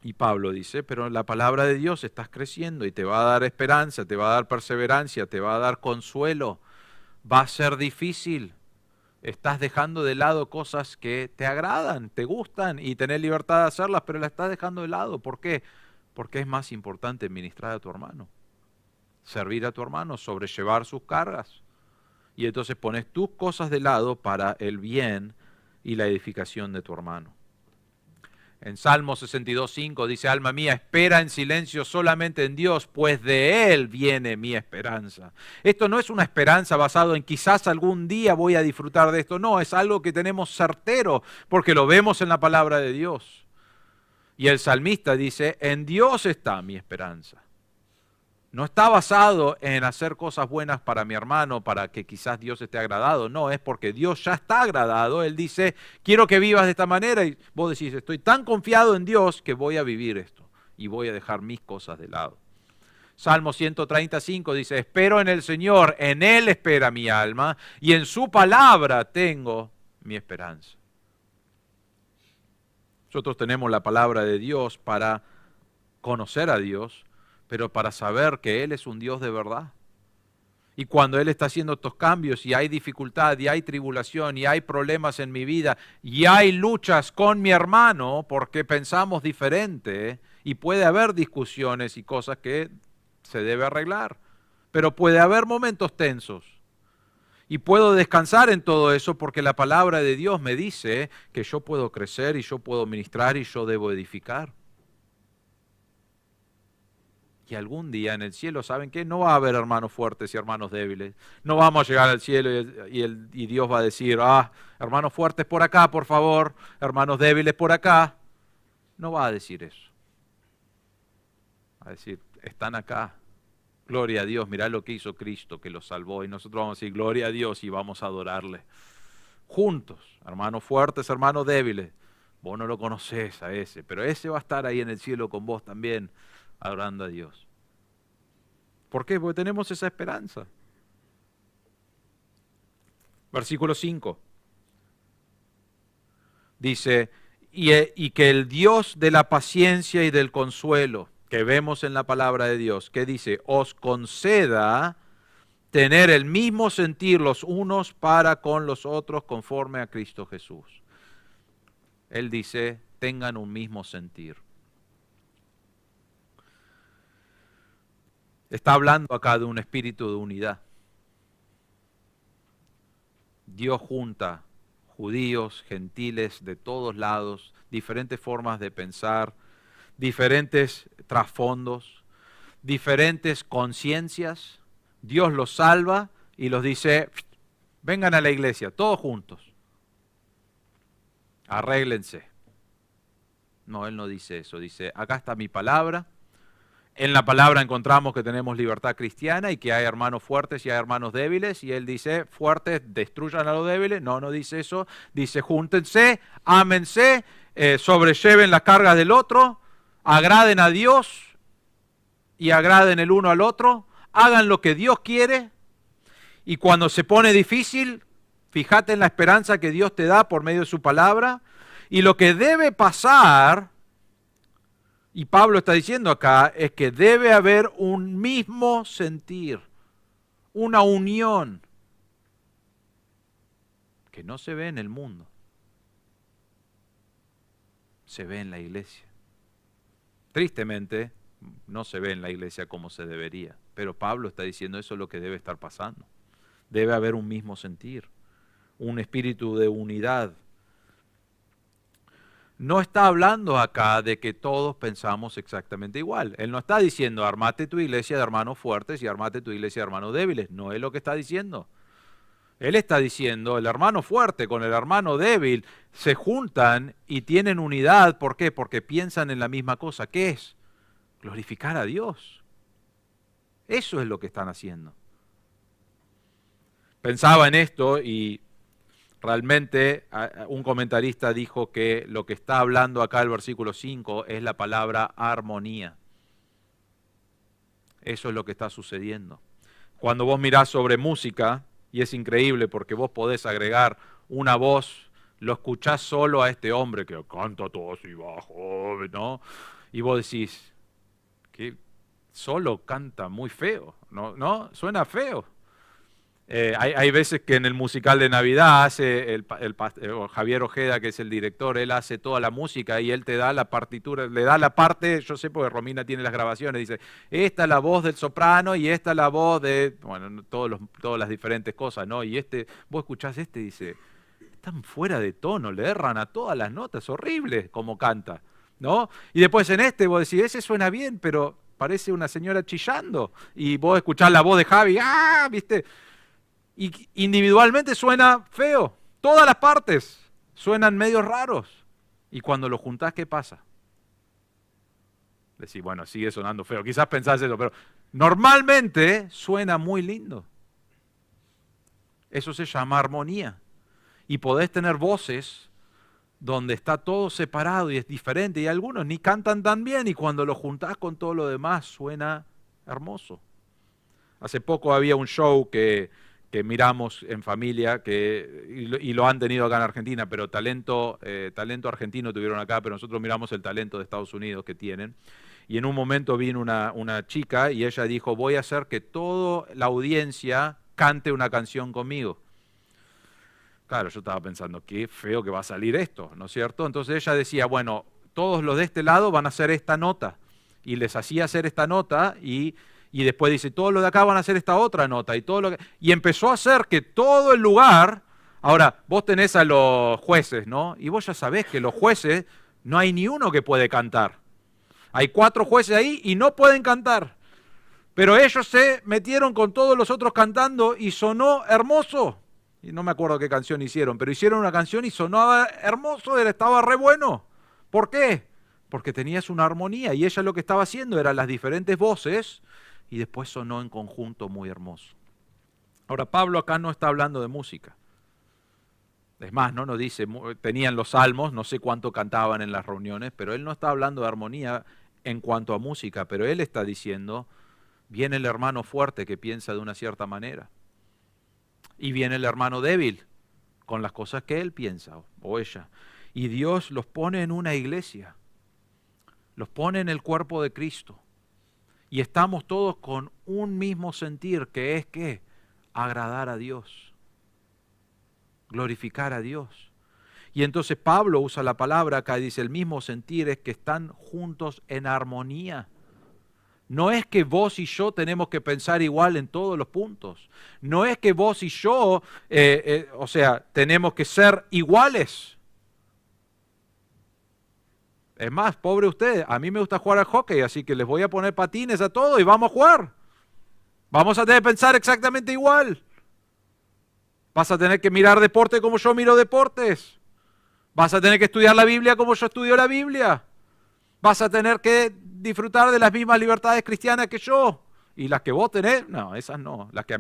Y Pablo dice, pero en la palabra de Dios estás creciendo y te va a dar esperanza, te va a dar perseverancia, te va a dar consuelo. Va a ser difícil. Estás dejando de lado cosas que te agradan, te gustan y tenés libertad de hacerlas, pero las estás dejando de lado. ¿Por qué? Porque es más importante ministrar a tu hermano, servir a tu hermano, sobrellevar sus cargas. Y entonces pones tus cosas de lado para el bien y la edificación de tu hermano. En Salmo 62:5 dice, alma mía, espera en silencio solamente en Dios, pues de Él viene mi esperanza. Esto no es una esperanza basada en quizás algún día voy a disfrutar de esto. No, es algo que tenemos certero porque lo vemos en la palabra de Dios. Y el salmista dice, en Dios está mi esperanza. No está basado en hacer cosas buenas para mi hermano, para que quizás Dios esté agradado. No, es porque Dios ya está agradado. Él dice, quiero que vivas de esta manera. Y vos decís, estoy tan confiado en Dios que voy a vivir esto. Y voy a dejar mis cosas de lado. Salmo 135 dice, espero en el Señor, en Él espera mi alma, y en su palabra tengo mi esperanza. Nosotros tenemos la palabra de Dios para conocer a Dios, pero para saber que Él es un Dios de verdad. Y cuando Él está haciendo estos cambios y hay dificultad y hay tribulación y hay problemas en mi vida y hay luchas con mi hermano porque pensamos diferente y puede haber discusiones y cosas que se debe arreglar, pero puede haber momentos tensos. Y puedo descansar en todo eso porque la palabra de Dios me dice que yo puedo crecer y yo puedo ministrar y yo debo edificar. Y algún día en el cielo, ¿saben qué? No va a haber hermanos fuertes y hermanos débiles. No vamos a llegar al cielo y Dios va a decir, hermanos fuertes por acá, por favor, hermanos débiles por acá. No va a decir eso. Va a decir, están acá. Gloria a Dios, mirá lo que hizo Cristo, que los salvó. Y nosotros vamos a decir, gloria a Dios y vamos a adorarle. Juntos, hermanos fuertes, hermanos débiles. Vos no lo conocés a ese, pero ese va a estar ahí en el cielo con vos también, adorando a Dios. ¿Por qué? Porque tenemos esa esperanza. Versículo 5. Dice, y que el Dios de la paciencia y del consuelo, que vemos en la palabra de Dios, que dice, os conceda tener el mismo sentir los unos para con los otros conforme a Cristo Jesús. Él dice, tengan un mismo sentir. Está hablando acá de un espíritu de unidad. Dios junta judíos, gentiles de todos lados, diferentes formas de pensar, diferentes trasfondos, diferentes conciencias. Dios los salva y los dice, vengan a la iglesia, todos juntos. Arréglense. No, Él no dice eso. Dice, acá está mi palabra. En la palabra encontramos que tenemos libertad cristiana y que hay hermanos fuertes y hay hermanos débiles. Y él dice, fuertes destruyan a los débiles. No, no dice eso. Dice, júntense, ámense, sobrelleven las cargas del otro, agraden a Dios y agraden el uno al otro. Hagan lo que Dios quiere. Y cuando se pone difícil, fíjate en la esperanza que Dios te da por medio de su palabra. Y lo que debe pasar, y Pablo está diciendo acá, es que debe haber un mismo sentir, una unión que no se ve en el mundo, se ve en la iglesia. Tristemente, no se ve en la iglesia como se debería, pero Pablo está diciendo eso es lo que debe estar pasando. Debe haber un mismo sentir, un espíritu de unidad. No está hablando acá de que todos pensamos exactamente igual. Él no está diciendo, armate tu iglesia de hermanos fuertes y armate tu iglesia de hermanos débiles. No es lo que está diciendo. Él está diciendo, el hermano fuerte con el hermano débil se juntan y tienen unidad. ¿Por qué? Porque piensan en la misma cosa. ¿Qué es? Glorificar a Dios. Eso es lo que están haciendo. Pensaba en esto y realmente un comentarista dijo que lo que está hablando acá el versículo 5 es la palabra armonía. Eso es lo que está sucediendo. Cuando vos mirás sobre música, y es increíble porque vos podés agregar una voz, lo escuchás solo a este hombre que canta todo así bajo, ¿no? Y vos decís, que solo canta muy feo, ¿no? Suena feo. Hay veces que en el musical de Navidad hace Javier Ojeda, que es el director, él hace toda la música y él te da la partitura, le da la parte, yo sé porque Romina tiene las grabaciones, dice, esta es la voz del soprano y esta es la voz de, bueno, todas las diferentes cosas, ¿no? Y vos escuchás y dice, están fuera de tono, le erran a todas las notas, horrible como canta, ¿no? Y después en vos decís, ese suena bien, pero parece una señora chillando, y vos escuchás la voz de Javi, ¡ah! ¿Viste? Y individualmente suena feo. Todas las partes suenan medio raros. Y cuando lo juntás, ¿qué pasa? Decís, bueno, sigue sonando feo. Quizás pensás eso, pero normalmente suena muy lindo. Eso se llama armonía. Y podés tener voces donde está todo separado y es diferente. Y algunos ni cantan tan bien. Y cuando lo juntás con todo lo demás, suena hermoso. Hace poco había un show que miramos en familia, y lo han tenido acá en Argentina, pero talento argentino tuvieron acá, pero nosotros miramos el talento de Estados Unidos que tienen. Y en un momento vino una chica y ella dijo, voy a hacer que toda la audiencia cante una canción conmigo. Claro, yo estaba pensando, qué feo que va a salir esto, ¿no es cierto? Entonces ella decía, bueno, todos los de este lado van a hacer esta nota. Y les hacía hacer esta nota y después dice, todos los de acá van a hacer esta otra nota. Y empezó a hacer que todo el lugar, ahora vos tenés a los jueces, ¿no? Y vos ya sabés que los jueces, no hay ni uno que puede cantar. Hay 4 jueces ahí y no pueden cantar. Pero ellos se metieron con todos los otros cantando y sonó hermoso. Y no me acuerdo qué canción hicieron, pero hicieron una canción y sonaba hermoso, estaba re bueno. ¿Por qué? Porque tenías una armonía y ella lo que estaba haciendo eran las diferentes voces y después sonó en conjunto muy hermoso. Ahora, Pablo acá no está hablando de música. Es más, no nos dice, tenían los salmos, no sé cuánto cantaban en las reuniones, pero él no está hablando de armonía en cuanto a música, pero él está diciendo, viene el hermano fuerte que piensa de una cierta manera, y viene el hermano débil con las cosas que él piensa o ella, y Dios los pone en una iglesia, los pone en el cuerpo de Cristo, y estamos todos con un mismo sentir, que es ¿qué? Agradar a Dios, glorificar a Dios. Y entonces Pablo usa la palabra acá, dice el mismo sentir es que están juntos en armonía. No es que vos y yo tenemos que pensar igual en todos los puntos. No es que vos y yo, tenemos que ser iguales. Es más, pobre usted, a mí me gusta jugar al hockey, así que les voy a poner patines a todos y vamos a jugar. Vamos a tener que pensar exactamente igual. Vas a tener que mirar deporte como yo miro deportes. Vas a tener que estudiar la Biblia como yo estudio la Biblia. Vas a tener que disfrutar de las mismas libertades cristianas que yo. Y las que vos tenés, no, esas no. Las que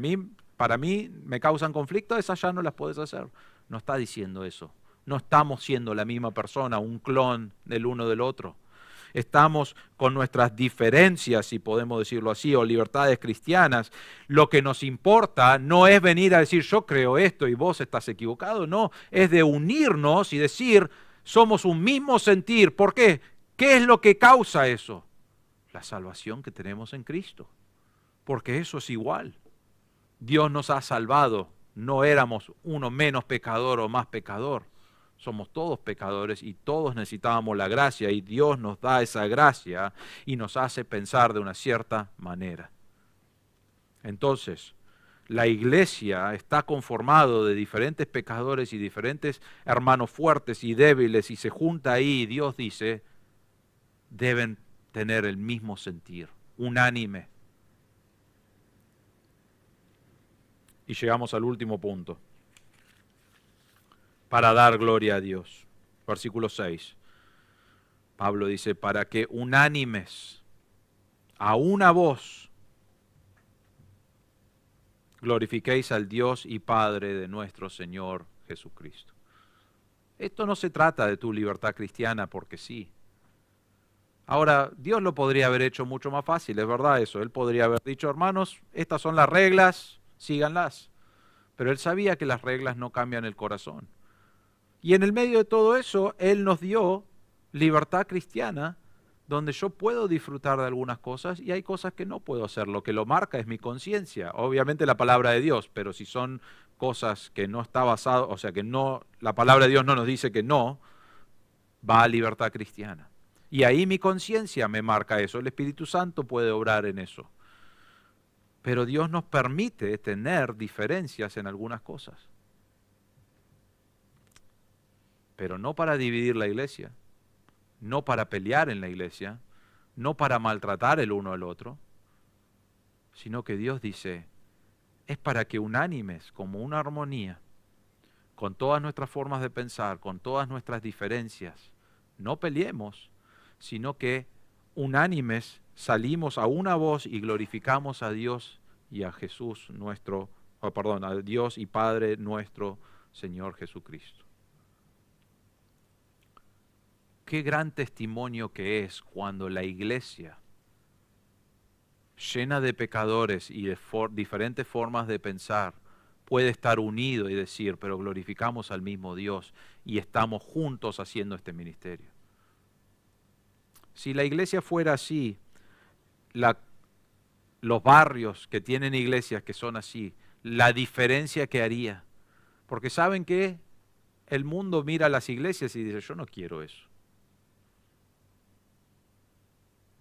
para mí me causan conflicto, esas ya no las podés hacer. No está diciendo eso. No estamos siendo la misma persona, un clon del uno del otro. Estamos con nuestras diferencias, si podemos decirlo así, o libertades cristianas. Lo que nos importa no es venir a decir yo creo esto y vos estás equivocado, no, es de unirnos y decir somos un mismo sentir. ¿Por qué? ¿Qué es lo que causa eso? La salvación que tenemos en Cristo, porque eso es igual. Dios nos ha salvado, no éramos uno menos pecador o más pecador. Somos todos pecadores y todos necesitábamos la gracia y Dios nos da esa gracia y nos hace pensar de una cierta manera. Entonces, la iglesia está conformado de diferentes pecadores y diferentes hermanos fuertes y débiles y se junta ahí y Dios dice, deben tener el mismo sentir, unánime. Y llegamos al último punto. Para dar gloria a Dios. Versículo 6. Pablo dice, para que unánimes, a una voz, glorifiquéis al Dios y Padre de nuestro Señor Jesucristo. Esto no se trata de tu libertad cristiana porque sí. Ahora, Dios lo podría haber hecho mucho más fácil, es verdad eso. Él podría haber dicho, hermanos, estas son las reglas, síganlas. Pero Él sabía que las reglas no cambian el corazón. Y en el medio de todo eso, Él nos dio libertad cristiana, donde yo puedo disfrutar de algunas cosas y hay cosas que no puedo hacer. Lo que lo marca es mi conciencia, obviamente la palabra de Dios, pero si son cosas que no está basado, o sea que no, la palabra de Dios no nos dice que no, va a libertad cristiana. Y ahí mi conciencia me marca eso, el Espíritu Santo puede obrar en eso. Pero Dios nos permite tener diferencias en algunas cosas. Pero no para dividir la iglesia, no para pelear en la iglesia, no para maltratar el uno al otro, sino que Dios dice, es para que unánimes, como una armonía, con todas nuestras formas de pensar, con todas nuestras diferencias, no peleemos, sino que unánimes salimos a una voz y glorificamos a Dios y a Jesús nuestro, a Dios y Padre nuestro Señor Jesucristo. Qué gran testimonio que es cuando la iglesia, llena de pecadores y de diferentes formas de pensar, puede estar unido y decir, pero glorificamos al mismo Dios y estamos juntos haciendo este ministerio. Si la iglesia fuera así, los barrios que tienen iglesias que son así, la diferencia que haría. Porque ¿saben qué? El mundo mira a las iglesias y dice, yo no quiero eso.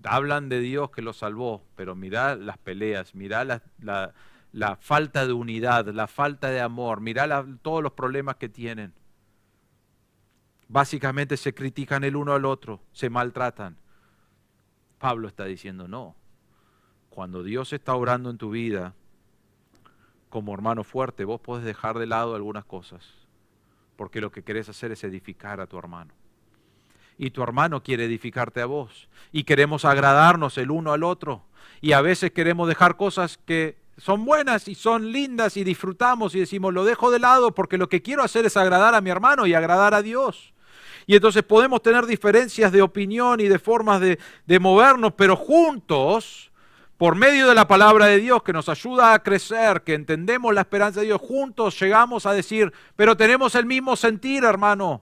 Hablan de Dios que los salvó, pero mirá las peleas, mirá la falta de unidad, la falta de amor, mirá todos los problemas que tienen. Básicamente se critican el uno al otro, se maltratan. Pablo está diciendo no. Cuando Dios está obrando en tu vida, como hermano fuerte, vos podés dejar de lado algunas cosas, porque lo que querés hacer es edificar a tu hermano. Y tu hermano quiere edificarte a vos. Y queremos agradarnos el uno al otro. Y a veces queremos dejar cosas que son buenas y son lindas y disfrutamos y decimos, lo dejo de lado porque lo que quiero hacer es agradar a mi hermano y agradar a Dios. Y entonces podemos tener diferencias de opinión y de formas de movernos, pero juntos, por medio de la palabra de Dios que nos ayuda a crecer, que entendemos la esperanza de Dios, juntos llegamos a decir, pero tenemos el mismo sentir, hermano.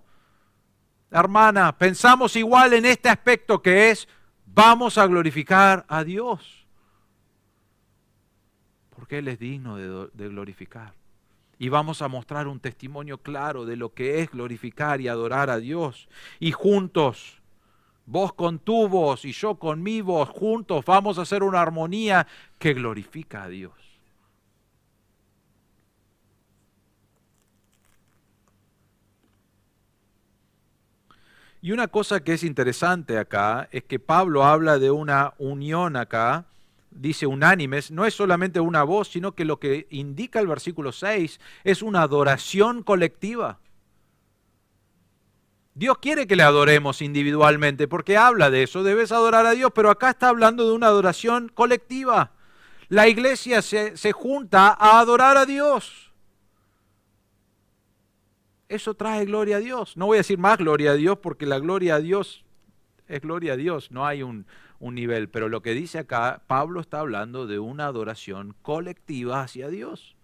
Hermana, pensamos igual en este aspecto que es, vamos a glorificar a Dios. Porque Él es digno de glorificar. Y vamos a mostrar un testimonio claro de lo que es glorificar y adorar a Dios. Y juntos, vos con tu voz y yo con mi voz, juntos vamos a hacer una armonía que glorifica a Dios. Y una cosa que es interesante acá es que Pablo habla de una unión acá, dice unánimes, no es solamente una voz, sino que lo que indica el versículo 6 es una adoración colectiva. Dios quiere que le adoremos individualmente porque habla de eso, debes adorar a Dios, pero acá está hablando de una adoración colectiva. La iglesia se junta a adorar a Dios. Eso trae gloria a Dios. No voy a decir más gloria a Dios porque la gloria a Dios es gloria a Dios, no hay un nivel. Pero lo que dice acá, Pablo está hablando de una adoración colectiva hacia Dios.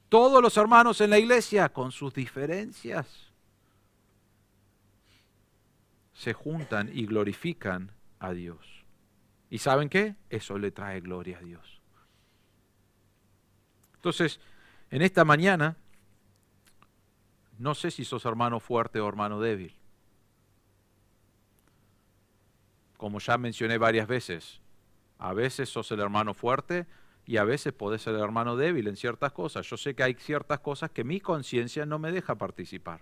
Todos los hermanos en la iglesia, con sus diferencias, se juntan y glorifican a Dios. ¿Y saben qué? Eso le trae gloria a Dios. Entonces, en esta mañana, no sé si sos hermano fuerte o hermano débil. Como ya mencioné varias veces, a veces sos el hermano fuerte y a veces podés ser el hermano débil en ciertas cosas. Yo sé que hay ciertas cosas que mi conciencia no me deja participar.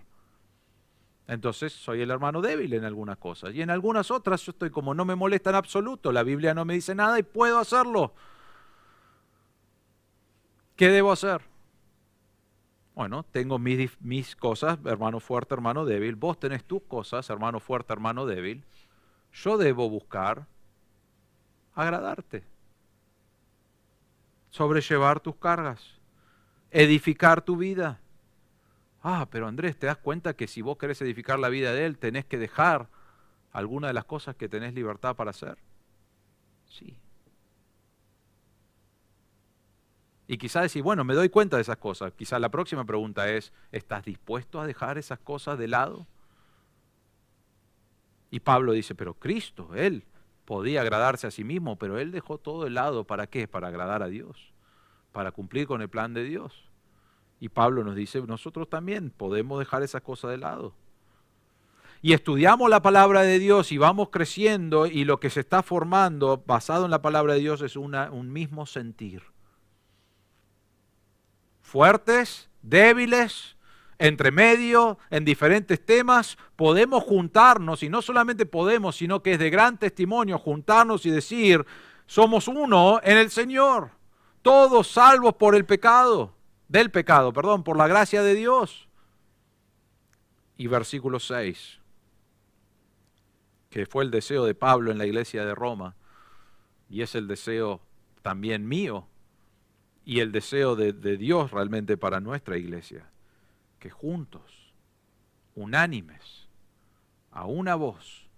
Entonces soy el hermano débil en algunas cosas. Y en algunas otras yo estoy como no me molesta en absoluto. La Biblia no me dice nada y puedo hacerlo. ¿Qué debo hacer? Bueno, tengo mis cosas, hermano fuerte, hermano débil. Vos tenés tus cosas, hermano fuerte, hermano débil. Yo debo buscar agradarte. Sobrellevar tus cargas. Edificar tu vida. Pero Andrés, ¿te das cuenta que si vos querés edificar la vida de él, tenés que dejar alguna de las cosas que tenés libertad para hacer? Sí. Y quizás decir, bueno, me doy cuenta de esas cosas. Quizás la próxima pregunta es, ¿estás dispuesto a dejar esas cosas de lado? Y Pablo dice, pero Cristo, Él podía agradarse a sí mismo, pero Él dejó todo de lado. ¿Para qué? Para agradar a Dios, para cumplir con el plan de Dios. Y Pablo nos dice, nosotros también podemos dejar esas cosas de lado. Y estudiamos la palabra de Dios y vamos creciendo y lo que se está formando basado en la palabra de Dios es un mismo sentir. Fuertes, débiles, entre medio, en diferentes temas, podemos juntarnos y no solamente podemos, sino que es de gran testimonio juntarnos y decir, somos uno en el Señor, todos salvos por el pecado. Por la gracia de Dios. Y versículo 6, que fue el deseo de Pablo en la iglesia de Roma, y es el deseo también mío, y el deseo de Dios realmente para nuestra iglesia, que juntos, unánimes, a una voz,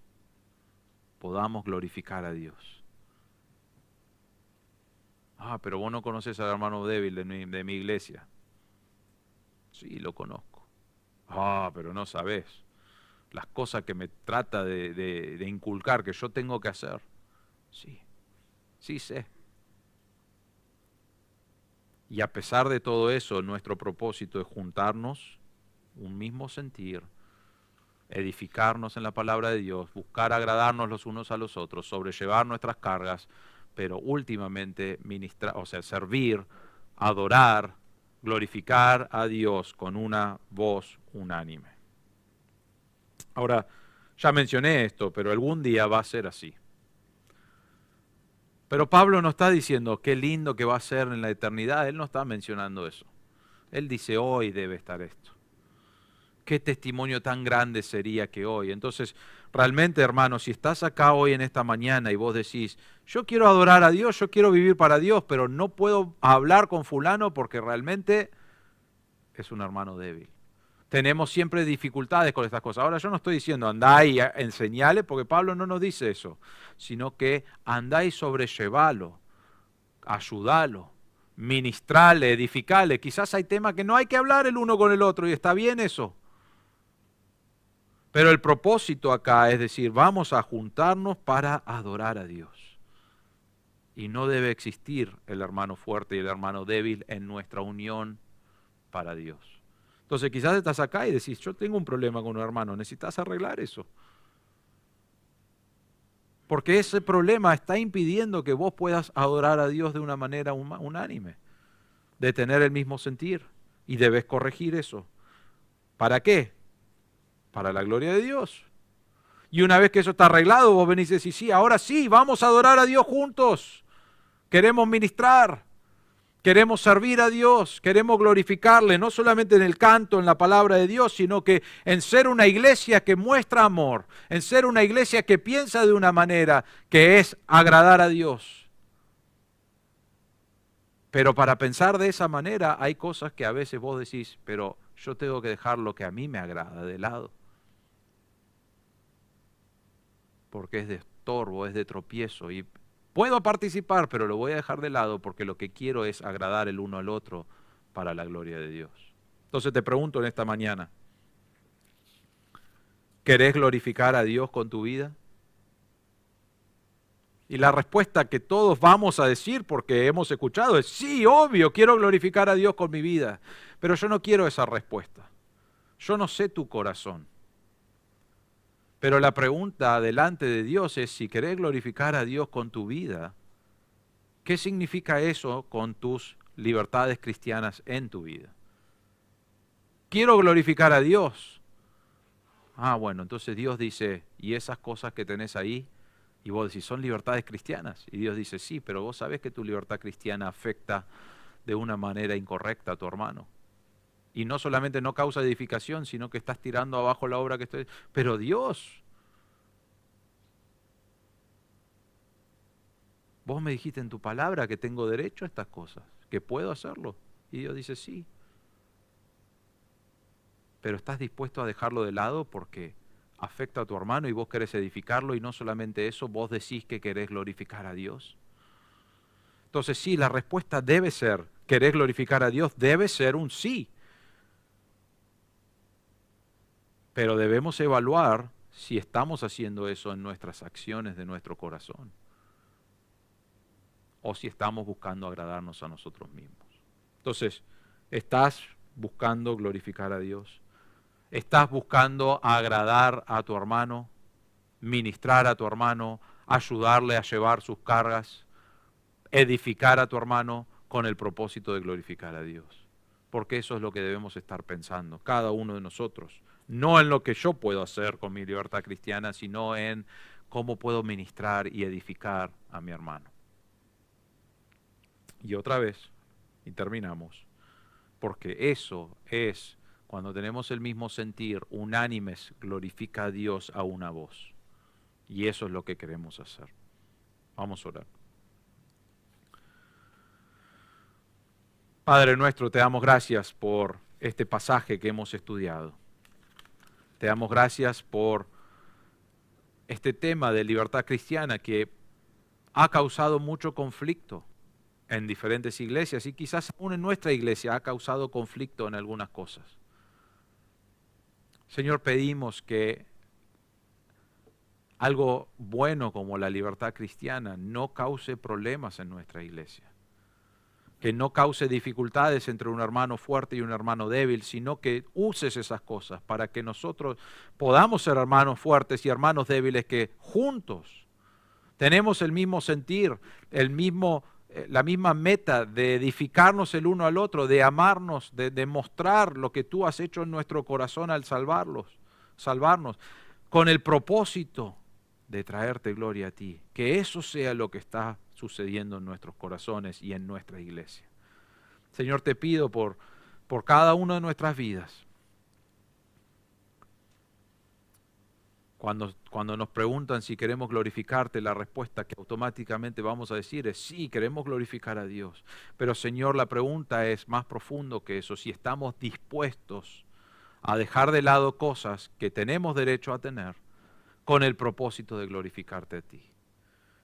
podamos glorificar a Dios. Pero vos no conoces al hermano débil de mi iglesia. Sí, lo conozco. Pero no sabés las cosas que me trata de inculcar que yo tengo que hacer. Sí sé. Y a pesar de todo eso, nuestro propósito es juntarnos, un mismo sentir, edificarnos en la palabra de Dios, buscar agradarnos los unos a los otros, sobrellevar nuestras cargas, pero últimamente servir, adorar, glorificar a Dios con una voz unánime. Ahora, ya mencioné esto, pero algún día va a ser así. Pero Pablo no está diciendo qué lindo que va a ser en la eternidad, él no está mencionando eso. Él dice hoy debe estar esto. Qué testimonio tan grande sería que hoy. Entonces, realmente, hermanos, si estás acá hoy en esta mañana y vos decís, yo quiero adorar a Dios, yo quiero vivir para Dios, pero no puedo hablar con fulano porque realmente es un hermano débil. Tenemos siempre dificultades con estas cosas. Ahora yo no estoy diciendo andá y enseñale, porque Pablo no nos dice eso, sino que andá y sobrellevalo, ayudalo, ministrale, edificale. Quizás hay temas que no hay que hablar el uno con el otro y está bien eso. Pero el propósito acá es decir, vamos a juntarnos para adorar a Dios. Y no debe existir el hermano fuerte y el hermano débil en nuestra unión para Dios. Entonces quizás estás acá y decís, yo tengo un problema con un hermano, necesitas arreglar eso. Porque ese problema está impidiendo que vos puedas adorar a Dios de una manera unánime, de tener el mismo sentir. Y debes corregir eso. ¿Para qué? Para la gloria de Dios. Y una vez que eso está arreglado, vos venís y decís, sí, ahora sí, vamos a adorar a Dios juntos. Queremos ministrar. Queremos servir a Dios, queremos glorificarle, no solamente en el canto, en la palabra de Dios, sino que en ser una iglesia que muestra amor, en ser una iglesia que piensa de una manera que es agradar a Dios. Pero para pensar de esa manera hay cosas que a veces vos decís, pero yo tengo que dejar lo que a mí me agrada de lado. Porque es de estorbo, es de tropiezo y puedo participar, pero lo voy a dejar de lado porque lo que quiero es agradar el uno al otro para la gloria de Dios. Entonces te pregunto en esta mañana, ¿querés glorificar a Dios con tu vida? Y la respuesta que todos vamos a decir, porque hemos escuchado, es sí, obvio, quiero glorificar a Dios con mi vida. Pero yo no quiero esa respuesta. Yo no sé tu corazón. Pero la pregunta delante de Dios es, si querés glorificar a Dios con tu vida, ¿qué significa eso con tus libertades cristianas en tu vida? Quiero glorificar a Dios. Ah, bueno, entonces Dios dice, ¿y esas cosas que tenés ahí? Y vos decís, ¿son libertades cristianas? Y Dios dice, sí, pero vos sabés que tu libertad cristiana afecta de una manera incorrecta a tu hermano. Y no solamente no causa edificación, sino que estás tirando abajo la obra que estoy... Pero Dios, vos me dijiste en tu palabra que tengo derecho a estas cosas, que puedo hacerlo. Y Dios dice, sí. Pero estás dispuesto a dejarlo de lado porque afecta a tu hermano y vos querés edificarlo, y no solamente eso, vos decís que querés glorificar a Dios. Entonces sí, la respuesta debe ser, ¿querés glorificar a Dios? Debe ser un sí. Pero debemos evaluar si estamos haciendo eso en nuestras acciones de nuestro corazón, o si estamos buscando agradarnos a nosotros mismos. Entonces, ¿estás buscando glorificar a Dios? ¿Estás buscando agradar a tu hermano, ministrar a tu hermano, ayudarle a llevar sus cargas, edificar a tu hermano con el propósito de glorificar a Dios? Porque eso es lo que debemos estar pensando, cada uno de nosotros. No en lo que yo puedo hacer con mi libertad cristiana, sino en cómo puedo ministrar y edificar a mi hermano. Y otra vez, y terminamos, porque eso es, cuando tenemos el mismo sentir, unánimes, glorifica a Dios a una voz. Y eso es lo que queremos hacer. Vamos a orar. Padre nuestro, te damos gracias por este pasaje que hemos estudiado. Te damos gracias por este tema de libertad cristiana que ha causado mucho conflicto en diferentes iglesias, y quizás aún en nuestra iglesia ha causado conflicto en algunas cosas. Señor, pedimos que algo bueno como la libertad cristiana no cause problemas en nuestra iglesia, que no cause dificultades entre un hermano fuerte y un hermano débil, sino que uses esas cosas para que nosotros podamos ser hermanos fuertes y hermanos débiles que juntos tenemos el mismo sentir, la misma meta de edificarnos el uno al otro, de amarnos, de demostrar lo que tú has hecho en nuestro corazón al salvarnos, con el propósito de traerte gloria a ti. Que eso sea lo que está sucediendo en nuestros corazones y en nuestra iglesia. Señor, te pido por cada una de nuestras vidas. Cuando nos preguntan si queremos glorificarte, la respuesta que automáticamente vamos a decir es sí, queremos glorificar a Dios. Pero Señor, la pregunta es más profundo que eso, si estamos dispuestos a dejar de lado cosas que tenemos derecho a tener con el propósito de glorificarte a ti,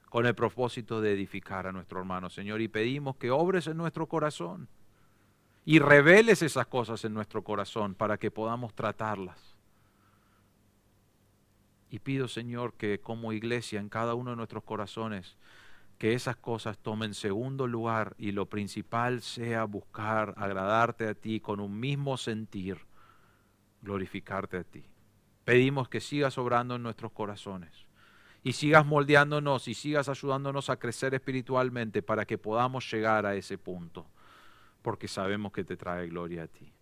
con el propósito de edificar a nuestro hermano, Señor. Y pedimos que obres en nuestro corazón y reveles esas cosas en nuestro corazón para que podamos tratarlas. Y pido, Señor, que como iglesia en cada uno de nuestros corazones, que esas cosas tomen segundo lugar y lo principal sea buscar agradarte a ti con un mismo sentir, glorificarte a ti. Pedimos que sigas obrando en nuestros corazones y sigas moldeándonos y sigas ayudándonos a crecer espiritualmente para que podamos llegar a ese punto, porque sabemos que te trae gloria a ti.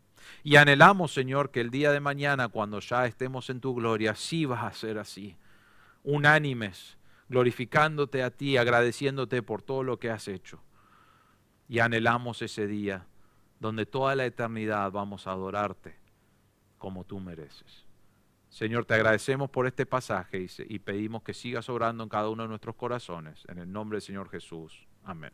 Y anhelamos, Señor, que el día de mañana, cuando ya estemos en tu gloria, sí vas a ser así, unánimes, glorificándote a ti, agradeciéndote por todo lo que has hecho. y anhelamos ese día donde toda la eternidad vamos a adorarte como tú mereces. Señor, te agradecemos por este pasaje y pedimos que sigas obrando en cada uno de nuestros corazones. En el nombre del Señor Jesús. Amén.